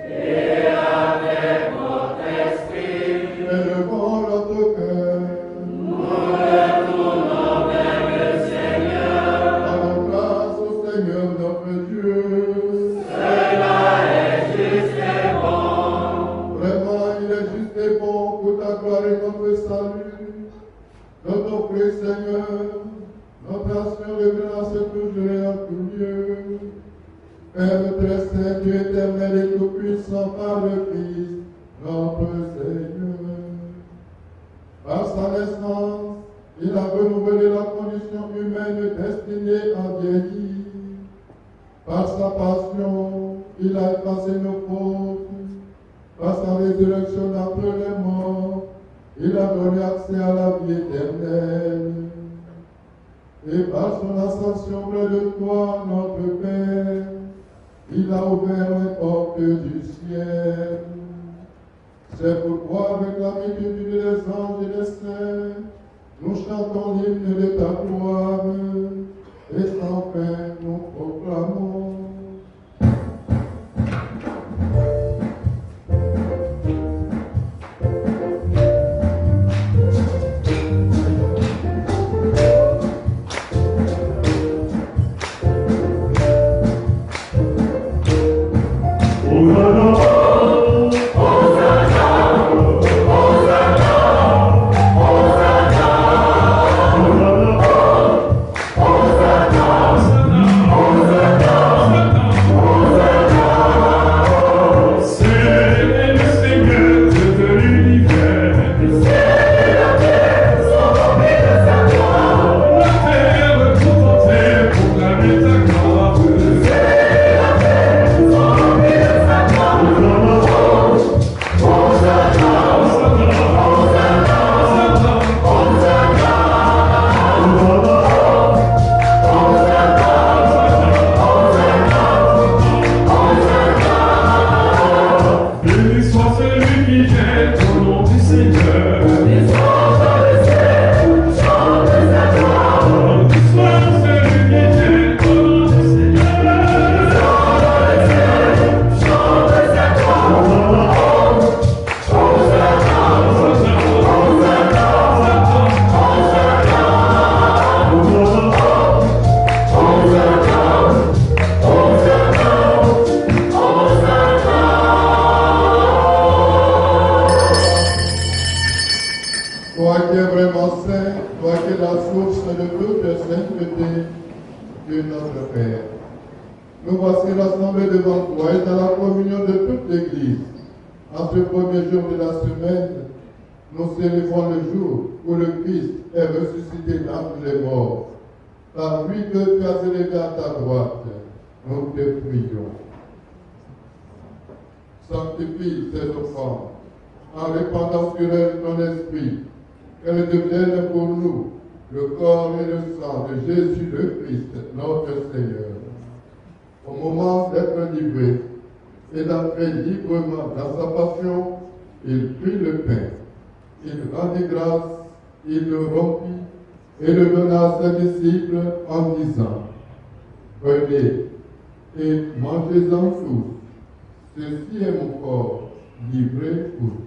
Et avec votre esprit, Élevons notre cœur. nous le tournons vers le Seigneur. Rendons grâce au Seigneur notre Dieu. Cela est juste et bon. Vraiment, il est juste et bon pour ta gloire et notre salut. De t'offrir, Seigneur, notre action de grâce toujours et en tout lieu. Père très saint, Dieu éternel et tout-puissant par le Christ, notre Seigneur. Par sa naissance, il a renouvelé la condition humaine destinée à vieillir. Par sa passion, il a effacé nos fautes. Par sa résurrection d'entre les morts, il a donné accès à la vie éternelle. Et par son ascension près de toi, notre Père, il a ouvert les portes du ciel. C'est pourquoi, avec la multitude des anges et des saints, nous chantons l'hymne de ta gloire, et sans fin nous proclamons. Toi qui es vraiment saint, toi qui es la source de toute sainteté, Dieu notre Père. Nous voici rassemblés devant toi et dans la communion de toute l'Église. En ce premier jour de la semaine, nous célébrons le jour où le Christ est ressuscité d'entre les morts. Par lui que tu as élevé à ta droite, nous te prions. Sanctifie ces offrandes en répandant sur elles ton esprit, qu'elles deviennent pour nous le corps et le sang de Jésus le Christ, notre Seigneur. Au moment d'être livré et d'entrer librement dans sa passion, il prit le pain, il rendit grâce, il le rompit et le donna à ses disciples en disant: Prenez et mangez-en tous, ceci est mon corps livré pour vous.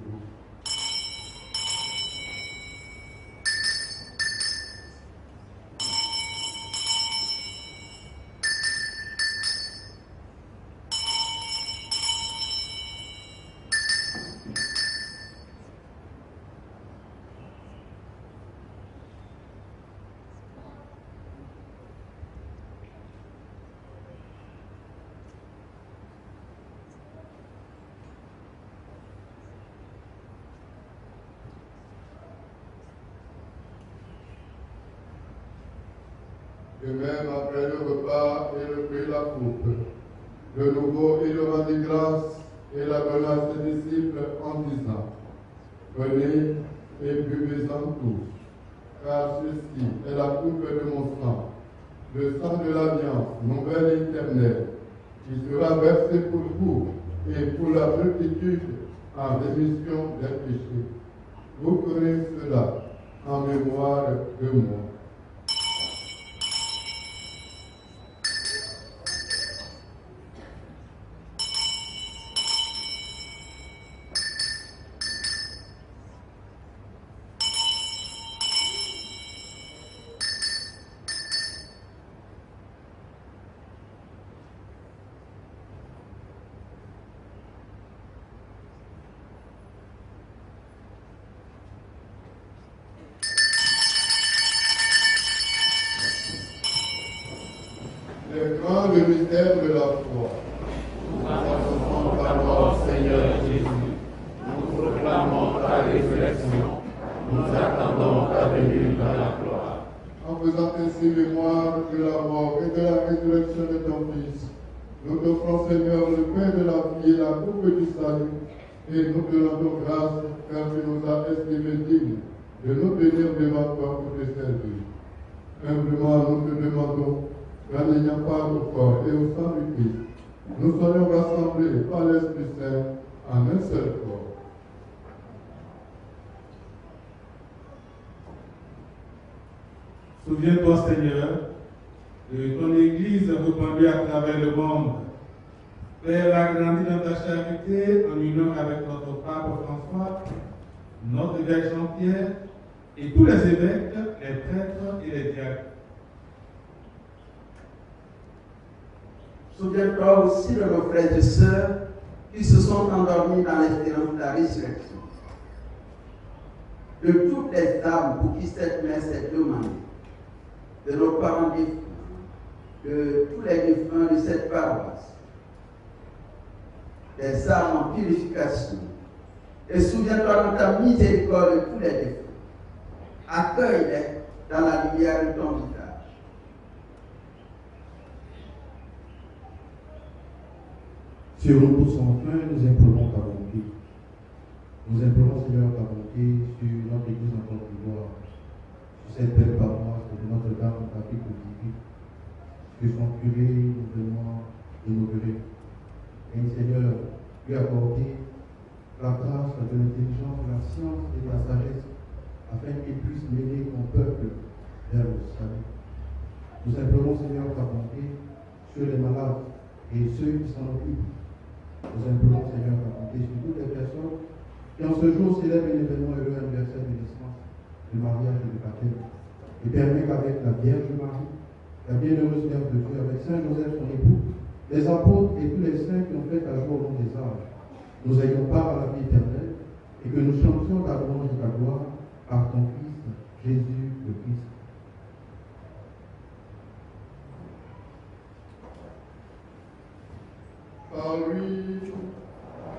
que même après le repas, il prit la coupe. De nouveau, il rendit grâce et la donna à ses disciples en disant, prenez et buvez-en tous, car ceci est la coupe de mon sang, le sang de l'alliance nouvelle et éternelle, qui sera versé pour vous et pour la multitude en rémission des péchés. Vous ferez cela en mémoire de moi. Le mystère de la foi. Nous annonçons ta mort, Seigneur Jésus. Nous proclamons ta résurrection. Nous attendons ta venue dans la gloire. En faisant ainsi mémoire de la mort et de la résurrection de ton Fils, nous t'offrons, Seigneur, le pain de la vie et la coupe du salut, et nous te rendons grâce car tu nous as estimés dignes de nous tenir devant toi pour te servir. Humblement, nous te demandons, qu'en n'ayant pas au corps et au sang du Christ, nous soyons rassemblés par l'Esprit Saint en un seul corps. Souviens-toi, Seigneur, de ton Église répandue à travers le monde. Fais-la grandir dans ta charité en union avec notre pape François, notre évêque Jean-Pierre et tous les évêques, les prêtres et les diacres. Souviens-toi aussi de nos frères et sœurs qui se sont endormis dans l'espérance de la résurrection. De toutes les âmes pour qui cette messe est demandée, de nos parents défunts, de tous les défunts de cette paroisse, des âmes en purification. Et souviens-toi de ta miséricorde de tous les défunts. Accueille-les dans la lumière de ton visage. Sur nous tous enfin, nous implorons ta bonté. Nous implorons, Seigneur, ta bonté sur notre Église en Côte d'Ivoire, sur cette belle paroisse de Notre-Dame d'Afrique divine, sur son curé nouvellement inauguré. Et Seigneur, lui accorder la grâce de l'intelligence, de la science et de la sagesse, afin qu'il puisse mener ton peuple vers le salut. Nous implorons, Seigneur, ta bonté sur les malades et ceux qui s'en occupent. Nous implorons, Seigneur, ta bonté sur toutes les personnes qui en ce jour célèbrent l'événement heureux anniversaire de naissance, du mariage et du baptême, et permet qu'avec la Vierge Marie, la bienheureuse Mère de Dieu, avec Saint Joseph son époux, les apôtres et tous les saints qui ont fait ta joie au long des âges, nous ayons part à la vie éternelle et que nous chantions ta louange et ta gloire par ton Fils, Jésus le Christ. Par lui,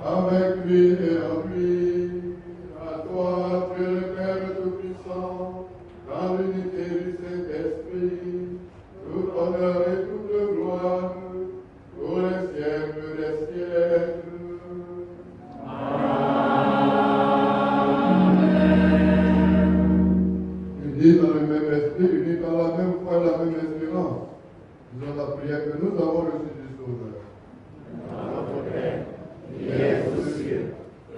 avec lui et en lui, à toi, Dieu le Père Tout-Puissant, dans l'unité du Saint-Esprit, tout honneur et toute gloire, pour les siècles des siècles. Unis dans le même esprit, unis dans la même foi et la même espérance, nous avons la prière que nous avons reçue du Sauveur. Notre Père, qui es aux cieux,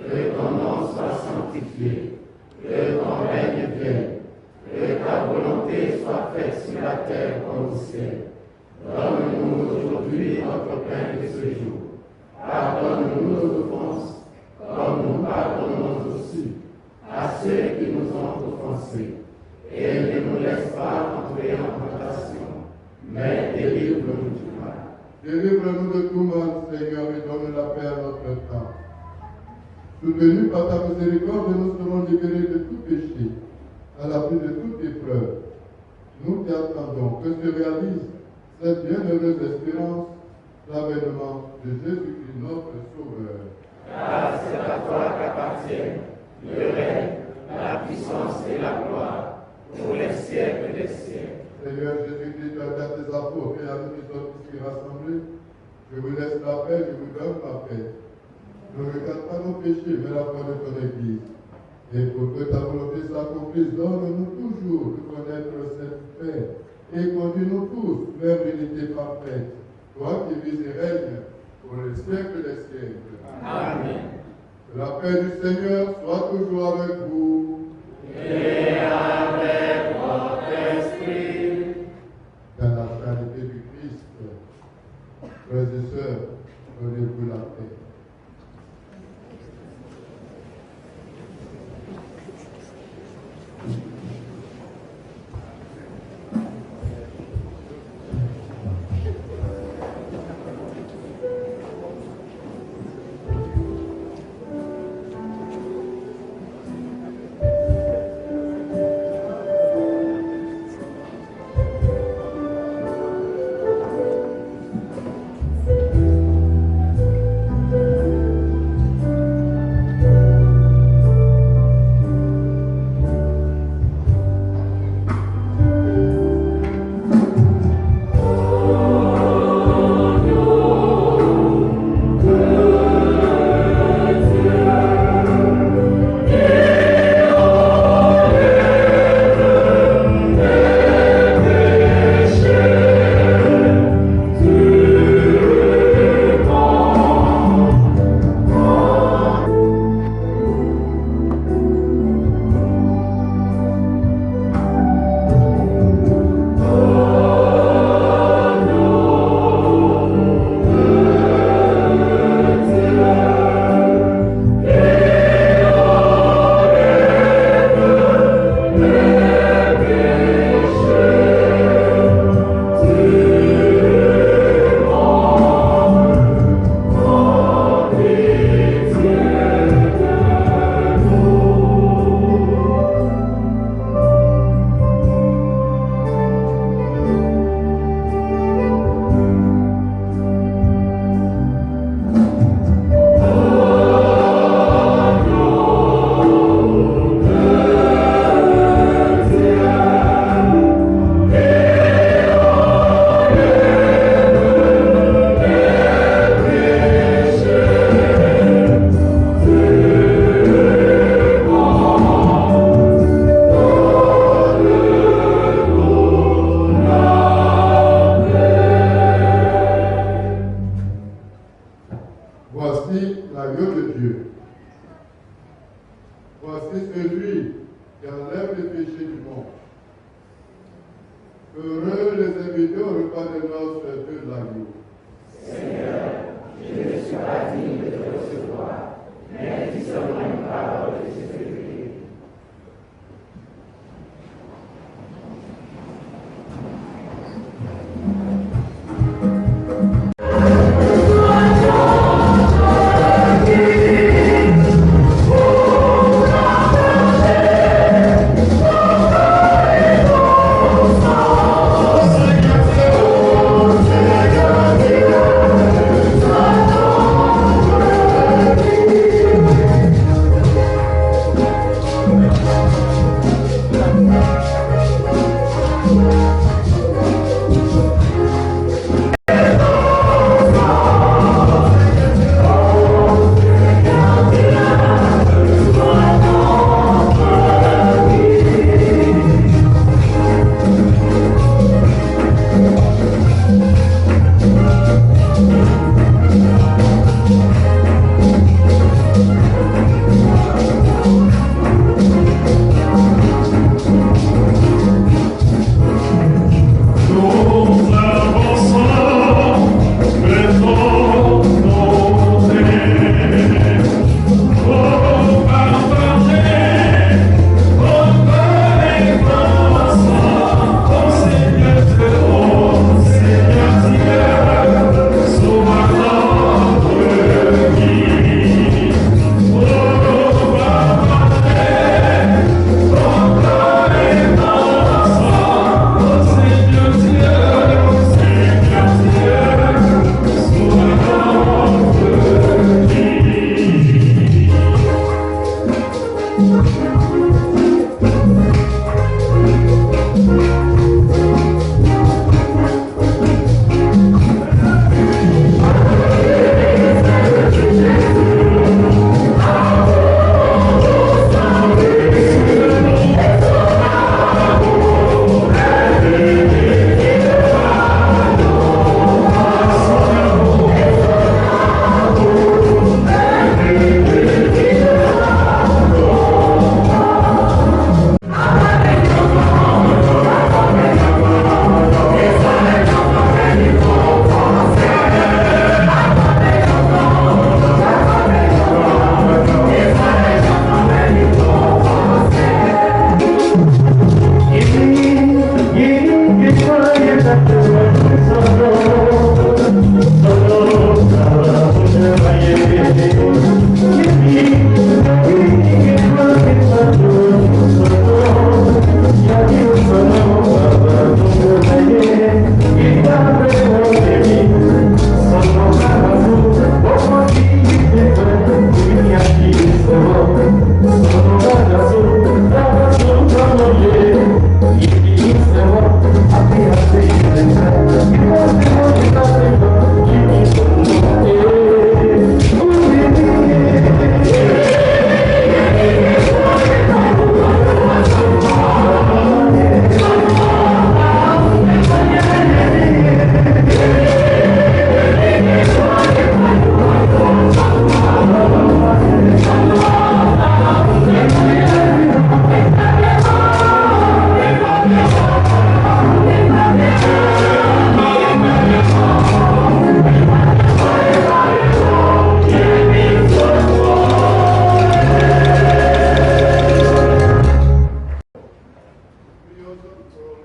que ton nom soit sanctifié, que ton règne vienne, que ta volonté soit faite sur la terre comme au ciel. Donne-nous aujourd'hui notre pain de ce jour. Pardonne-nous nos offenses, comme nous pardonnons aussi à ceux qui nous ont offensés. Et ne nous laisse pas entrer en tentation, mais délivre-nous du mal. Délivre-nous de tout mal, Seigneur, et donne la paix à notre temps. Soutenus par ta miséricorde, nous serons libérés de tout péché, à l'abri de toute épreuve. Nous t'attendons que se réalise cette bienheureuse espérance, l'avènement de Jésus-Christ, notre Sauveur. Car c'est à toi qu'appartiennent le règne, la puissance et la gloire pour les siècles des siècles. Seigneur Jésus-Christ, tu as dit à tes apôtres et à nous qui sommes ici rassemblés, je vous laisse la paix, je vous donne la paix. Ne regarde pas nos péchés, mais la foi de ton Église. Et pour que ta volonté s'accomplisse, donne-nous toujours de connaître cette paix et conduis-nous tous vers l'unité parfaite. Toi qui vis et règnes pour les siècles des siècles. Amen. Que la paix du Seigneur soit toujours avec vous. Et avec votre esprit. Dans la charité du Christ, frères et sœurs, donnez-vous la paix.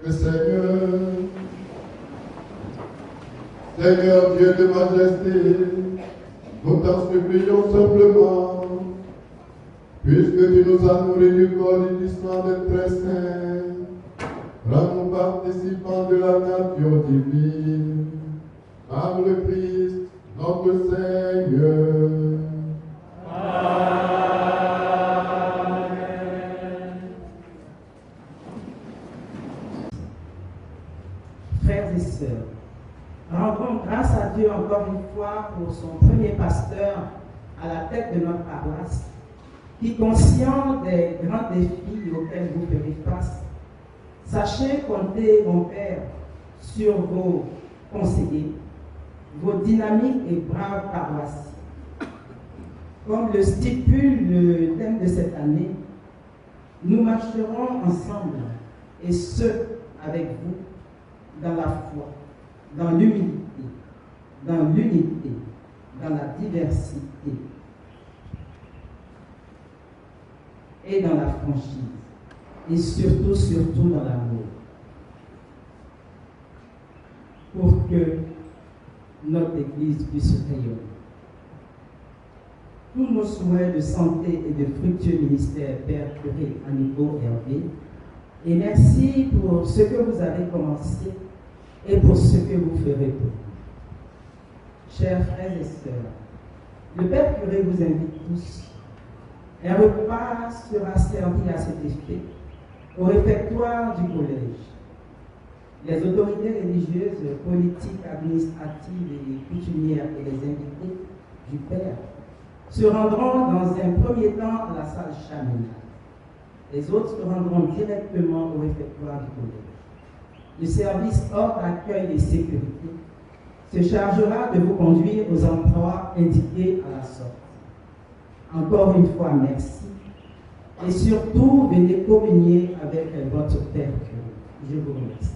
Le Seigneur, Seigneur Dieu de majesté, nous t'en supplions simplement, puisque tu nous as nourris du corps et du sang de très saint, rends-nous participants de la nature divine, par le Christ, notre Seigneur. Frères et sœurs, rendons grâce à Dieu encore une fois pour son premier pasteur à la tête de notre paroisse, qui, conscient des grands défis auxquels vous ferez face, sachez compter, mon Père, sur vos conseillers, vos dynamiques et braves paroissiens. Comme le stipule le thème de cette année, nous marcherons ensemble, et ce, avec vous, dans la foi, dans l'humilité, dans l'unité, dans la diversité et dans la franchise, et surtout dans l'amour, pour que notre Église puisse rayonner. Tous nos souhaits de santé et de fructueux ministère, Père Curé, Anico, Hervé, et merci pour ce que vous avez commencé et pour ce que vous ferez pour nous. Chers frères et sœurs, le Père Curé vous invite tous. Un repas sera servi à cet effet au réfectoire du collège. Les autorités religieuses, politiques, administratives et coutumières et les invités du Père se rendront dans un premier temps à la salle Chamina. Les autres se rendront directement au réfectoire du collège. Le service hors d'accueil et sécurité se chargera de vous conduire aux endroits indiqués à la sortie. Encore une fois, merci. Et surtout, venez communier avec votre Père. Je vous remercie.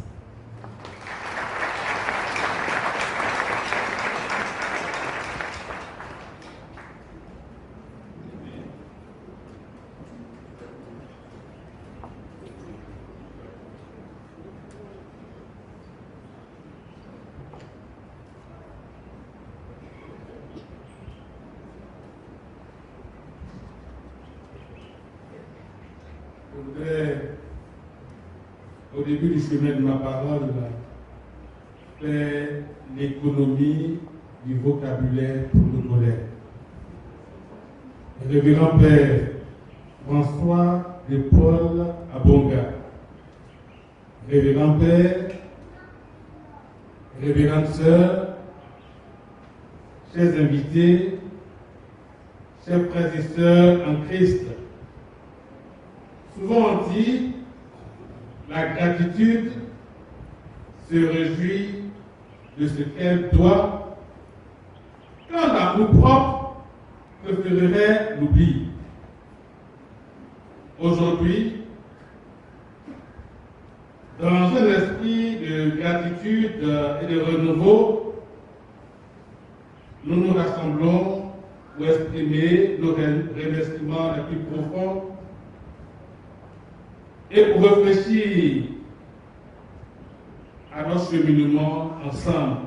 Je voudrais, au début du chemin de ma parole, faire l'économie du vocabulaire pour le collège. Révérend Père François de Paul Abonga, Révérend Père, Révérende Sœur, chers invités, chers frères et sœurs en Christ, souvent on dit, la gratitude se réjouit de ce qu'elle doit, quand l'amour propre préférerait l'oubli. Aujourd'hui, dans un esprit de gratitude et de renouveau, nous nous rassemblons pour exprimer nos remerciements les plus profonds et pour réfléchir à notre cheminement ensemble.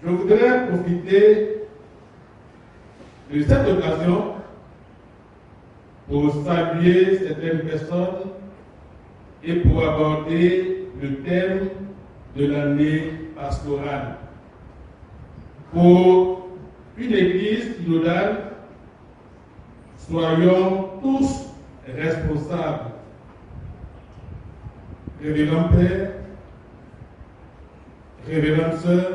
Je voudrais profiter de cette occasion pour saluer certaines personnes et pour aborder le thème de l'année pastorale. Pour une église synodale, soyons tous responsables. Révérend Père, révérende Sœur,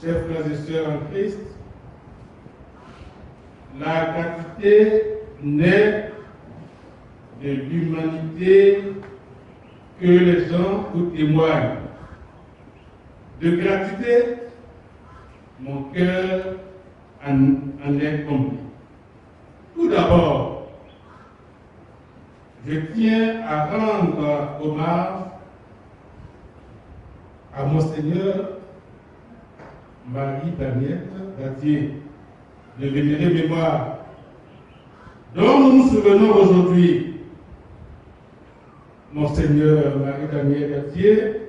chers frères et sœurs en Christ, la gratuité naît de l'humanité que les gens vous témoignent. De gratuité, mon cœur en est comblé. Tout d'abord, je tiens à rendre hommage à Monseigneur Marie-Danielle Gatier, de vénérée mémoire, dont nous nous souvenons aujourd'hui. Monseigneur Marie-Danielle Gatier,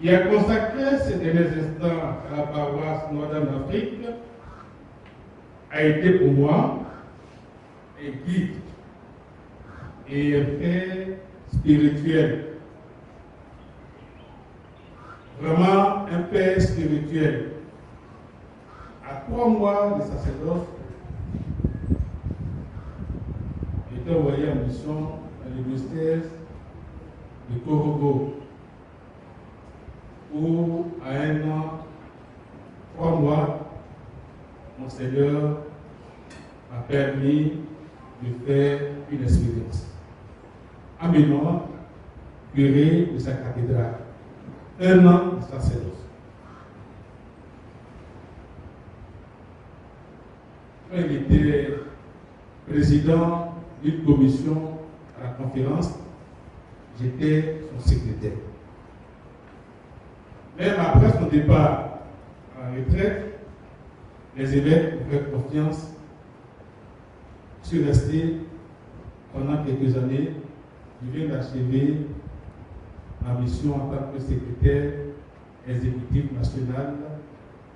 qui a consacré ces derniers instants à la paroisse Notre-Dame-d'Afrique, a été pour moi un guide et un père spirituel. Vraiment un père spirituel. À 3 mois de sacerdoce, j'ai été envoyé en mission dans le diocèse de Korogo, où à 1 an, 3 mois, mon Seigneur m'a permis de faire une expérience. Amenant curé de sa cathédrale. 1 an de sacerdoce. Quand il était président d'une commission à la conférence, j'étais son secrétaire. Même après son départ en retraite, les évêques ont fait confiance. Je suis resté pendant quelques années. Je viens d'achever ma mission en tant que secrétaire exécutif national,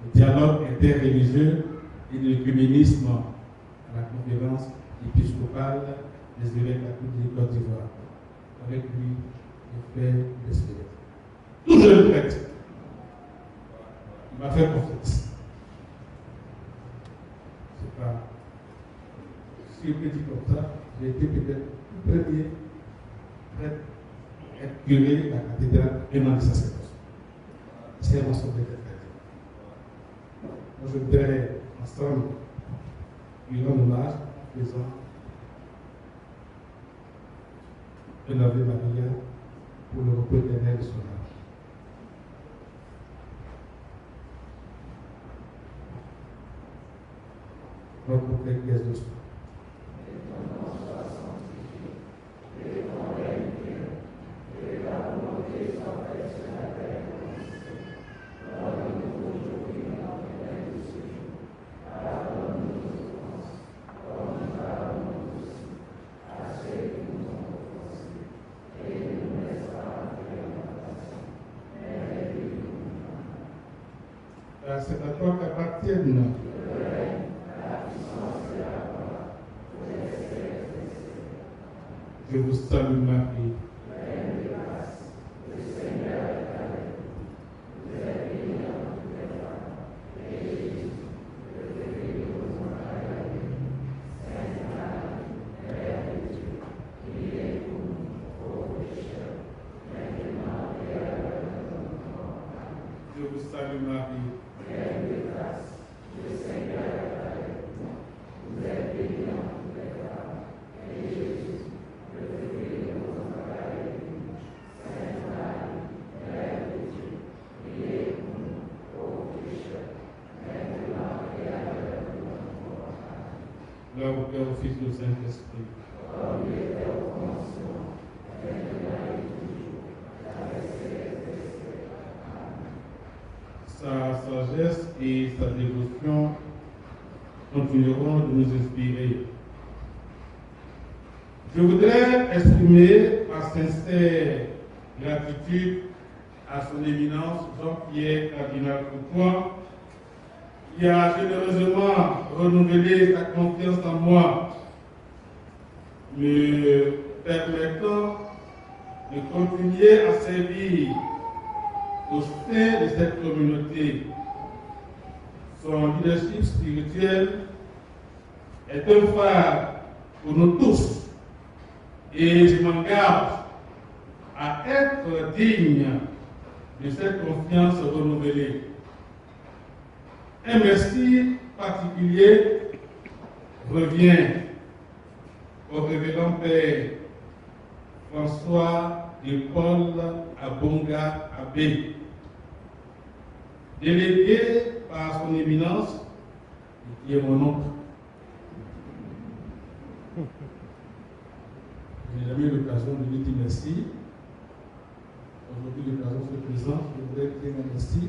le dialogue interreligieux et de l'œcuménisme à la conférence épiscopale des évêques catholiques de Côte d'Ivoire. Avec lui, j'ai fait l'expérience. Tout jeune prêtre, il m'a fait confiance. C'est pas. Si je peux dire comme ça, j'ai été peut-être le premier prêtre à être curé de la cathédrale et non de sacerdoce. C'est mon souhait d'être prêtre. Moi, je voudrais ensemble lui rendre hommage en faisant un Ave Maria pour le repos éternel de son âme. Notre Père qui es aux cieux. C'est à toi qu'appartiennent je vous salue Marie. Je vous salue Marie. Gloire au Père, au Fils et au Saint-Esprit. Sa sagesse et sa dévotion continueront de nous inspirer. Je voudrais exprimer ma sincère gratitude à son éminence Jean-Pierre Cardinal Courtois, qui a généreusement renouvelé sa confiance en moi, me permettant de continuer à servir au sein de cette communauté. Son leadership spirituel est un phare pour nous tous et je m'engage à être digne de cette confiance renouvelée. Un merci particulier revient au révérend Père François de Paul Abonga Abbé, délégué par son éminence, qui est mon oncle. Je n'ai jamais eu l'occasion de lui dire merci. Aujourd'hui, l'occasion se présente, je voudrais lui dire merci.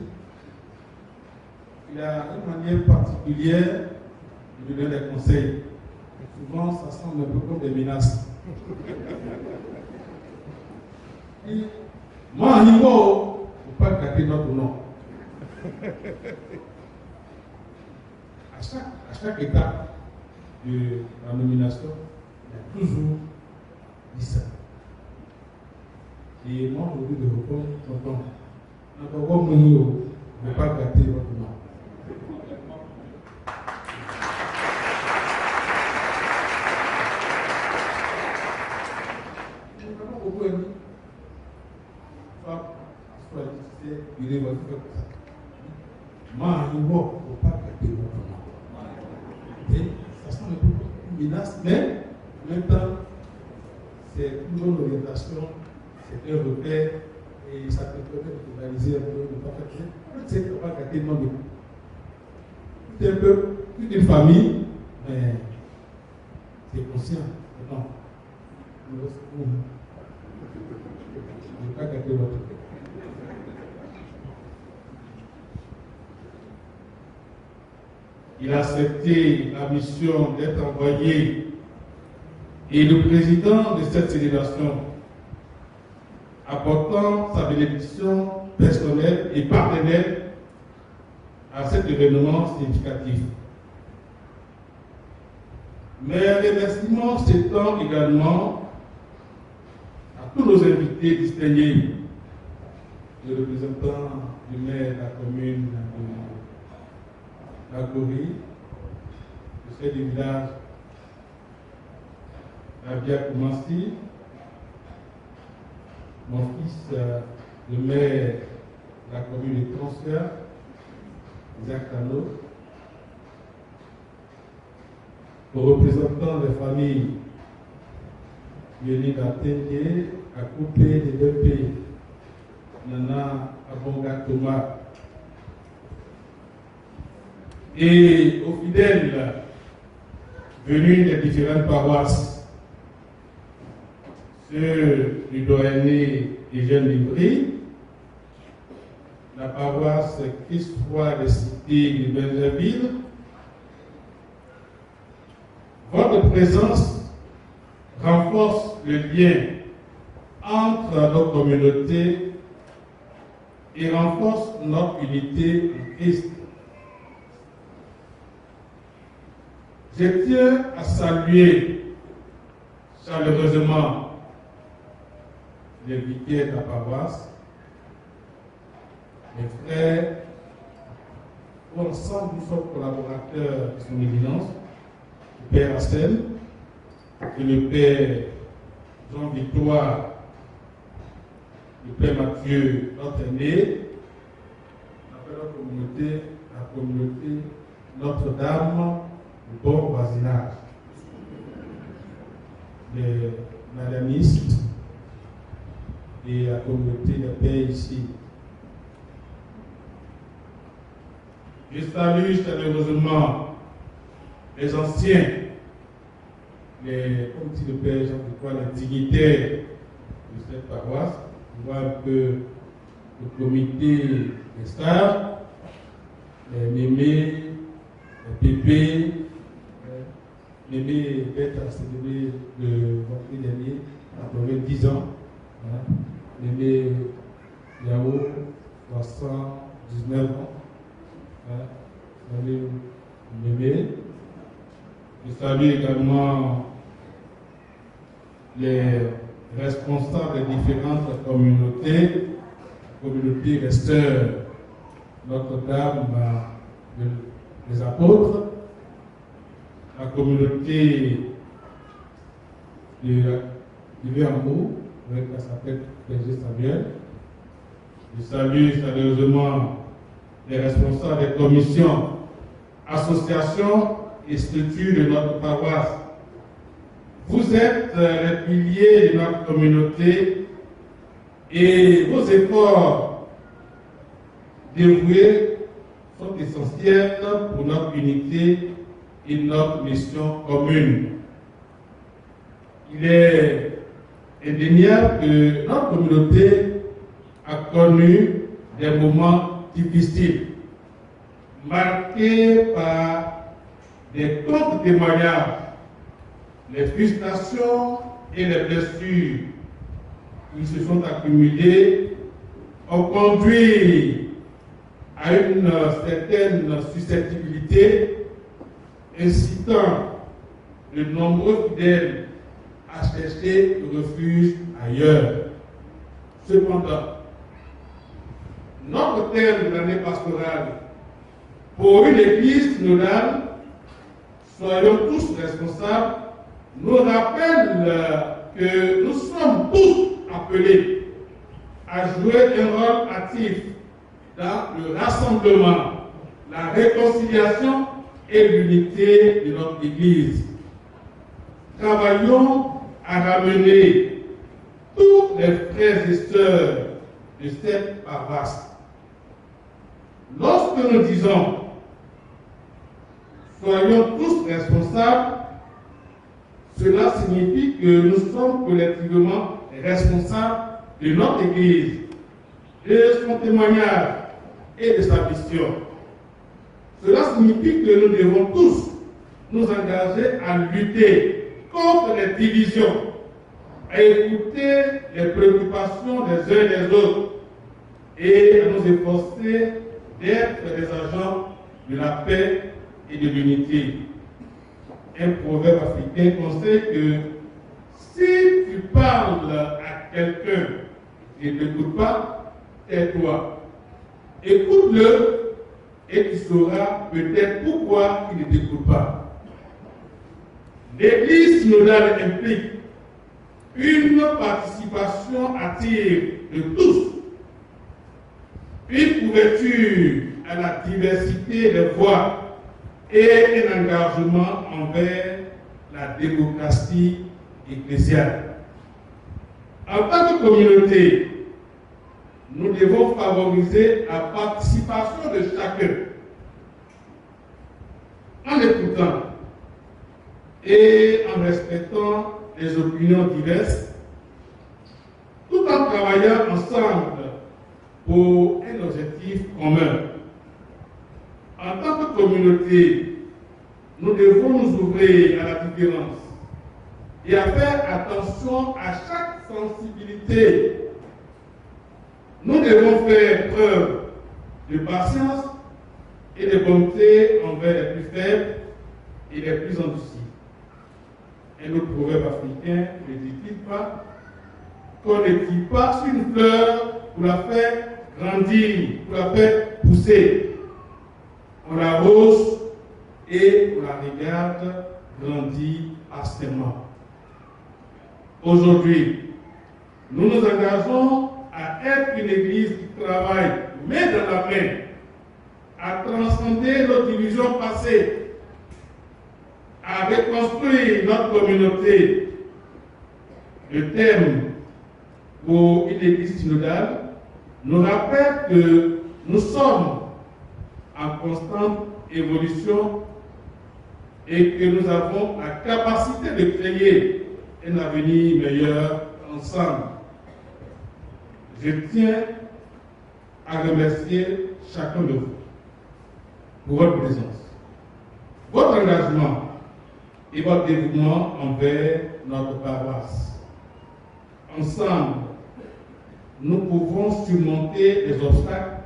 Il a une manière particulière de donner des conseils. Souvent, ça semble un peu comme des menaces. Et moi, à niveau, il ne faut pas gâter notre nom. À chaque étape de la nomination, il y a toujours dit ça. Et moi, je veux de répondre, tonton, encore comme nous, il ne faut pas gâter votre nom. Moi, il ne faut pas gâter votre nom. Et ça semble un peu une menace, mais en même temps, c'est une bonne orientation, c'est un repère et ça peut permettre de réaliser un peu, de ne pas faire ça. En fait, c'est de ne pas gâter le nom de vous. C'est un peu toute une famille, mais c'est conscient. Non. Ne pas gâter votre nom. Il a accepté la mission d'être envoyé et le président de cette célébration, apportant sa bénédiction personnelle et partenaire à cet événement significatif. Mais les remerciements s'étendent également à tous nos invités distingués, le représentant du maire de la commune de la Gorée, le chef du village, Abia Koumansi, mon fils, le maire de la commune de Transfert, Isaac Tano, aux représentants des familles Yoni Gatenye, Akoupé et Depé, Nana Abonga Thomas, et aux fidèles venus des différentes paroisses, ceux du doyenné des jeunes livres, la paroisse Christ-Roi des cités de Benjaville. Votre présence renforce le lien entre nos communautés et renforce notre unité en Christ. Je tiens à saluer chaleureusement les vicaires de la paroisse, mes frères, ensemble nous sommes collaborateurs de son éminence, le Père Assel et le Père Jean-Victoire, le Père Mathieu, notre aîné, la communauté Notre-Dame, le bon voisinage, les madanistes et la communauté de paix ici. Je salue chaleureusement les anciens, comme dit le Père Jean-Victoire, les dignitaires de cette paroisse. On voit un peu le comité des stars, les mémés, les pépés. Mémé Bête a célébré le vendredi dernier, après 10 ans. Mémé Yao, 319 ans. Mémé. Je salue également les responsables des différentes communautés les sœurs Notre-Dame des Apôtres, la communauté du Vermont, avec à sa tête Berger Samuel. Je salue chaleureusement les responsables des commissions, associations et structures de notre paroisse. Vous êtes les piliers de notre communauté et vos efforts dévoués sont essentiels pour notre unité et notre mission commune. Il est indéniable que notre communauté a connu des moments difficiles, marqués par des contre-témoignages, les frustrations et les blessures qui se sont accumulées ont conduit à une certaine susceptibilité, incitant de nombreux fidèles à chercher le refuge ailleurs. Cependant, notre thème de l'année pastorale pour une église synodale, soyons tous responsables, nous rappelle que nous sommes tous appelés à jouer un rôle actif dans le rassemblement, la réconciliation et l'unité de notre Église. Travaillons à ramener tous les frères et sœurs de cette paroisse. Lorsque nous disons « soyons tous responsables », cela signifie que nous sommes collectivement responsables de notre Église, de son témoignage et de sa mission. Cela signifie que nous devons tous nous engager à lutter contre les divisions, à écouter les préoccupations des uns et des autres et à nous efforcer d'être des agents de la paix et de l'unité. Un proverbe africain conseille que si tu parles à quelqu'un et ne t'écoute pas, tais-toi. Écoute-le et tu sauras peut-être pourquoi il ne t'écoute pas. L'église synodale implique une participation active de tous, une ouverture à la diversité des voix et un engagement envers la démocratie ecclésiale. En tant que communauté, nous devons favoriser la participation de chacun en écoutant et en respectant les opinions diverses, tout en travaillant ensemble pour un objectif commun. En tant que communauté, nous devons nous ouvrir à la différence et à faire attention à chaque sensibilité. Nous devons faire preuve de patience et de bonté envers les plus faibles et les plus endurcis. Un autre proverbe africain ne dit-il pas qu'on ne tire pas sur une fleur pour la faire grandir, pour la faire pousser. On l'arrose et on la regarde grandir patiemment. Aujourd'hui, nous nous engageons à être une église qui travaille main dans la main, à transcender nos divisions passées, à reconstruire notre communauté. Le thème pour une église synodale nous rappelle que nous sommes en constante évolution et que nous avons la capacité de créer un avenir meilleur ensemble. Je tiens à remercier chacun de vous pour votre présence, votre engagement et votre dévouement envers notre paroisse. Ensemble, nous pouvons surmonter les obstacles,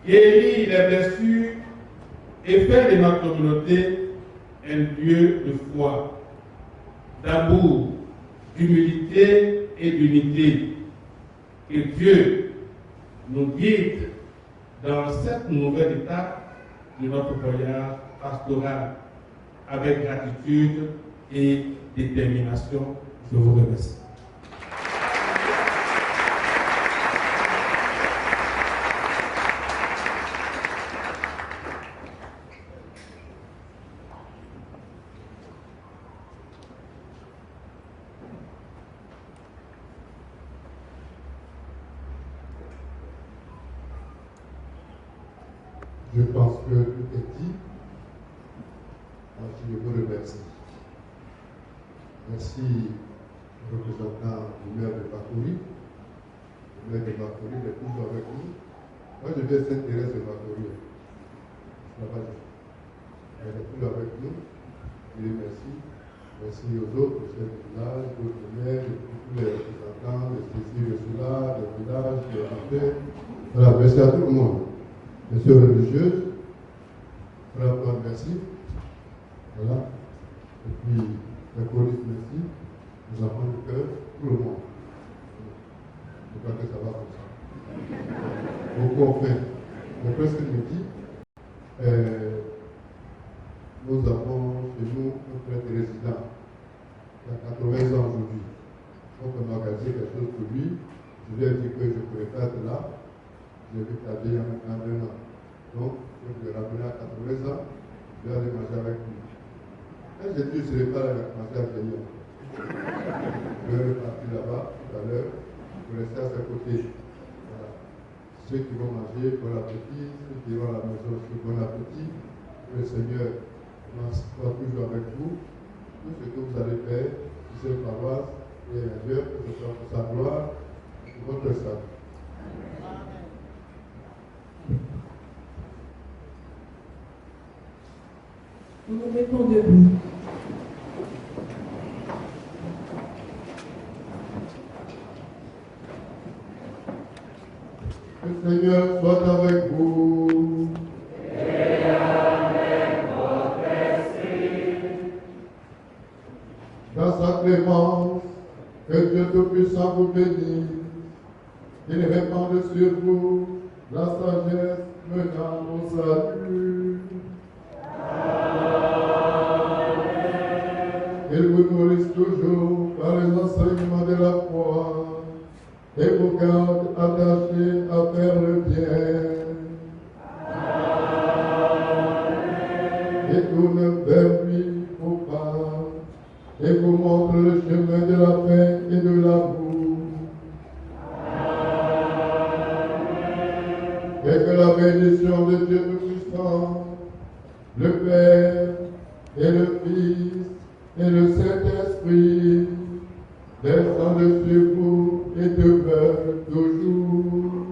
guérir les blessures et faire de notre communauté un lieu de foi, d'amour, d'humilité et d'unité. Que Dieu nous guide dans cette nouvelle étape de notre voyage pastoral avec gratitude et détermination. Je vous remercie. Je pense que tout est dit. Moi, je vous remercie. Merci au représentant du maire de Makori. Le maire de Makori est toujours avec nous. Moi, je vais Sainte-Thérèse de Makori. Elle est toujours avec nous. Je lui remercie. Merci aux autres, aux chefs du village, aux maires, tous les représentants, les ceci, les cela, les villages, les rappels. Voilà, merci à tout le monde. Monsieur religieuse, Frère Paul, merci. Voilà. Et puis, la police, merci. Les enfants du cœur, tout le monde. Je crois que ça va comme ça. Beaucoup ont fait. D'après ce qu'il me dit, nous avons chez nous un prêtre résident qui a 80 ans aujourd'hui. Donc, on a organisé quelque chose pour lui. Je lui ai dit que je ne pourrais pas être là. J'ai vu ta vie en 1 an. Donc, je vais le ramener à 80 ans, je vais aller manger avec lui. Et j'ai dit, je ne serai pas là avec manger avec lui. Je vais repartir là-bas tout à l'heure pour rester à ses côtés. Voilà. Ceux qui vont manger, bon appétit. Ceux qui vont à la maison, bon appétit. Que le Seigneur soit toujours avec vous. Tout ce que vous allez faire, sur cette paroisse et ailleurs, que ce soit pour sa gloire, pour votre salut. Nous nous mettons debout. Que le Seigneur soit avec vous. Et avec votre esprit. Dans sa clémence, que Dieu Tout-Puissant vous bénisse. Il répande sur vous la sagesse menant au salut. Il vous nourrisse toujours par les enseignements de la foi et vous garde attachés à faire le bien. Et tourne vers lui vos pas et vous montre le chemin de la paix et de l'amour. Et que la bénédiction de Dieu Tout-Puissant, le Père et le Fils et le Saint-Esprit descendent sur vous et demeurent toujours.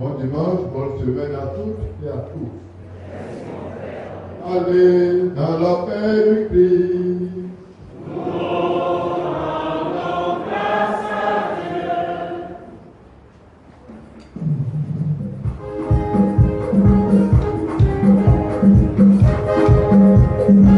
Bon dimanche, bonne semaine à toutes et à tous. Allez dans la paix du Christ. Thank you.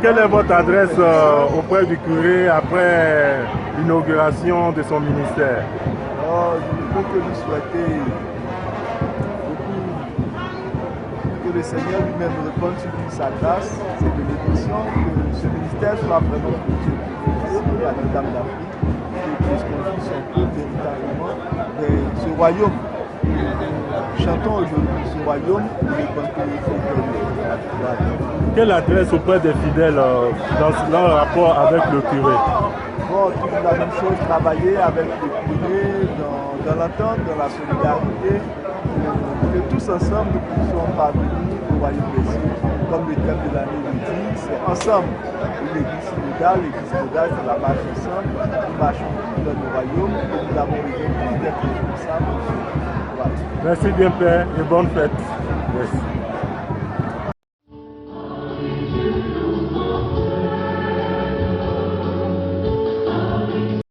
quelle est votre adresse auprès du curé après l'inauguration de son ministère? Je ne peux que lui souhaiter que le Seigneur lui-même réponde sur toute sa grâce, ses bénédictions, que ce ministère soit vraiment utile à la Dame d'Afrique, que puisse conduire son peuple véritablement vers ce royaume. Chantons aujourd'hui ce royaume et le Quelle adresse auprès des fidèles dans le rapport avec le curé? Bon, toujours la même chose, travailler avec le curé dans l'entente, dans la solidarité, que tous ensemble nous puissions parvenir au royaume des cieux. Comme le thème de l'année le dit, c'est ensemble. L'église synodale, c'est la marche ensemble. Nous marchons tous dans le royaume et nous avons besoin tous d'être responsables. Voilà. Merci bien, Père, et bonne fête. Merci.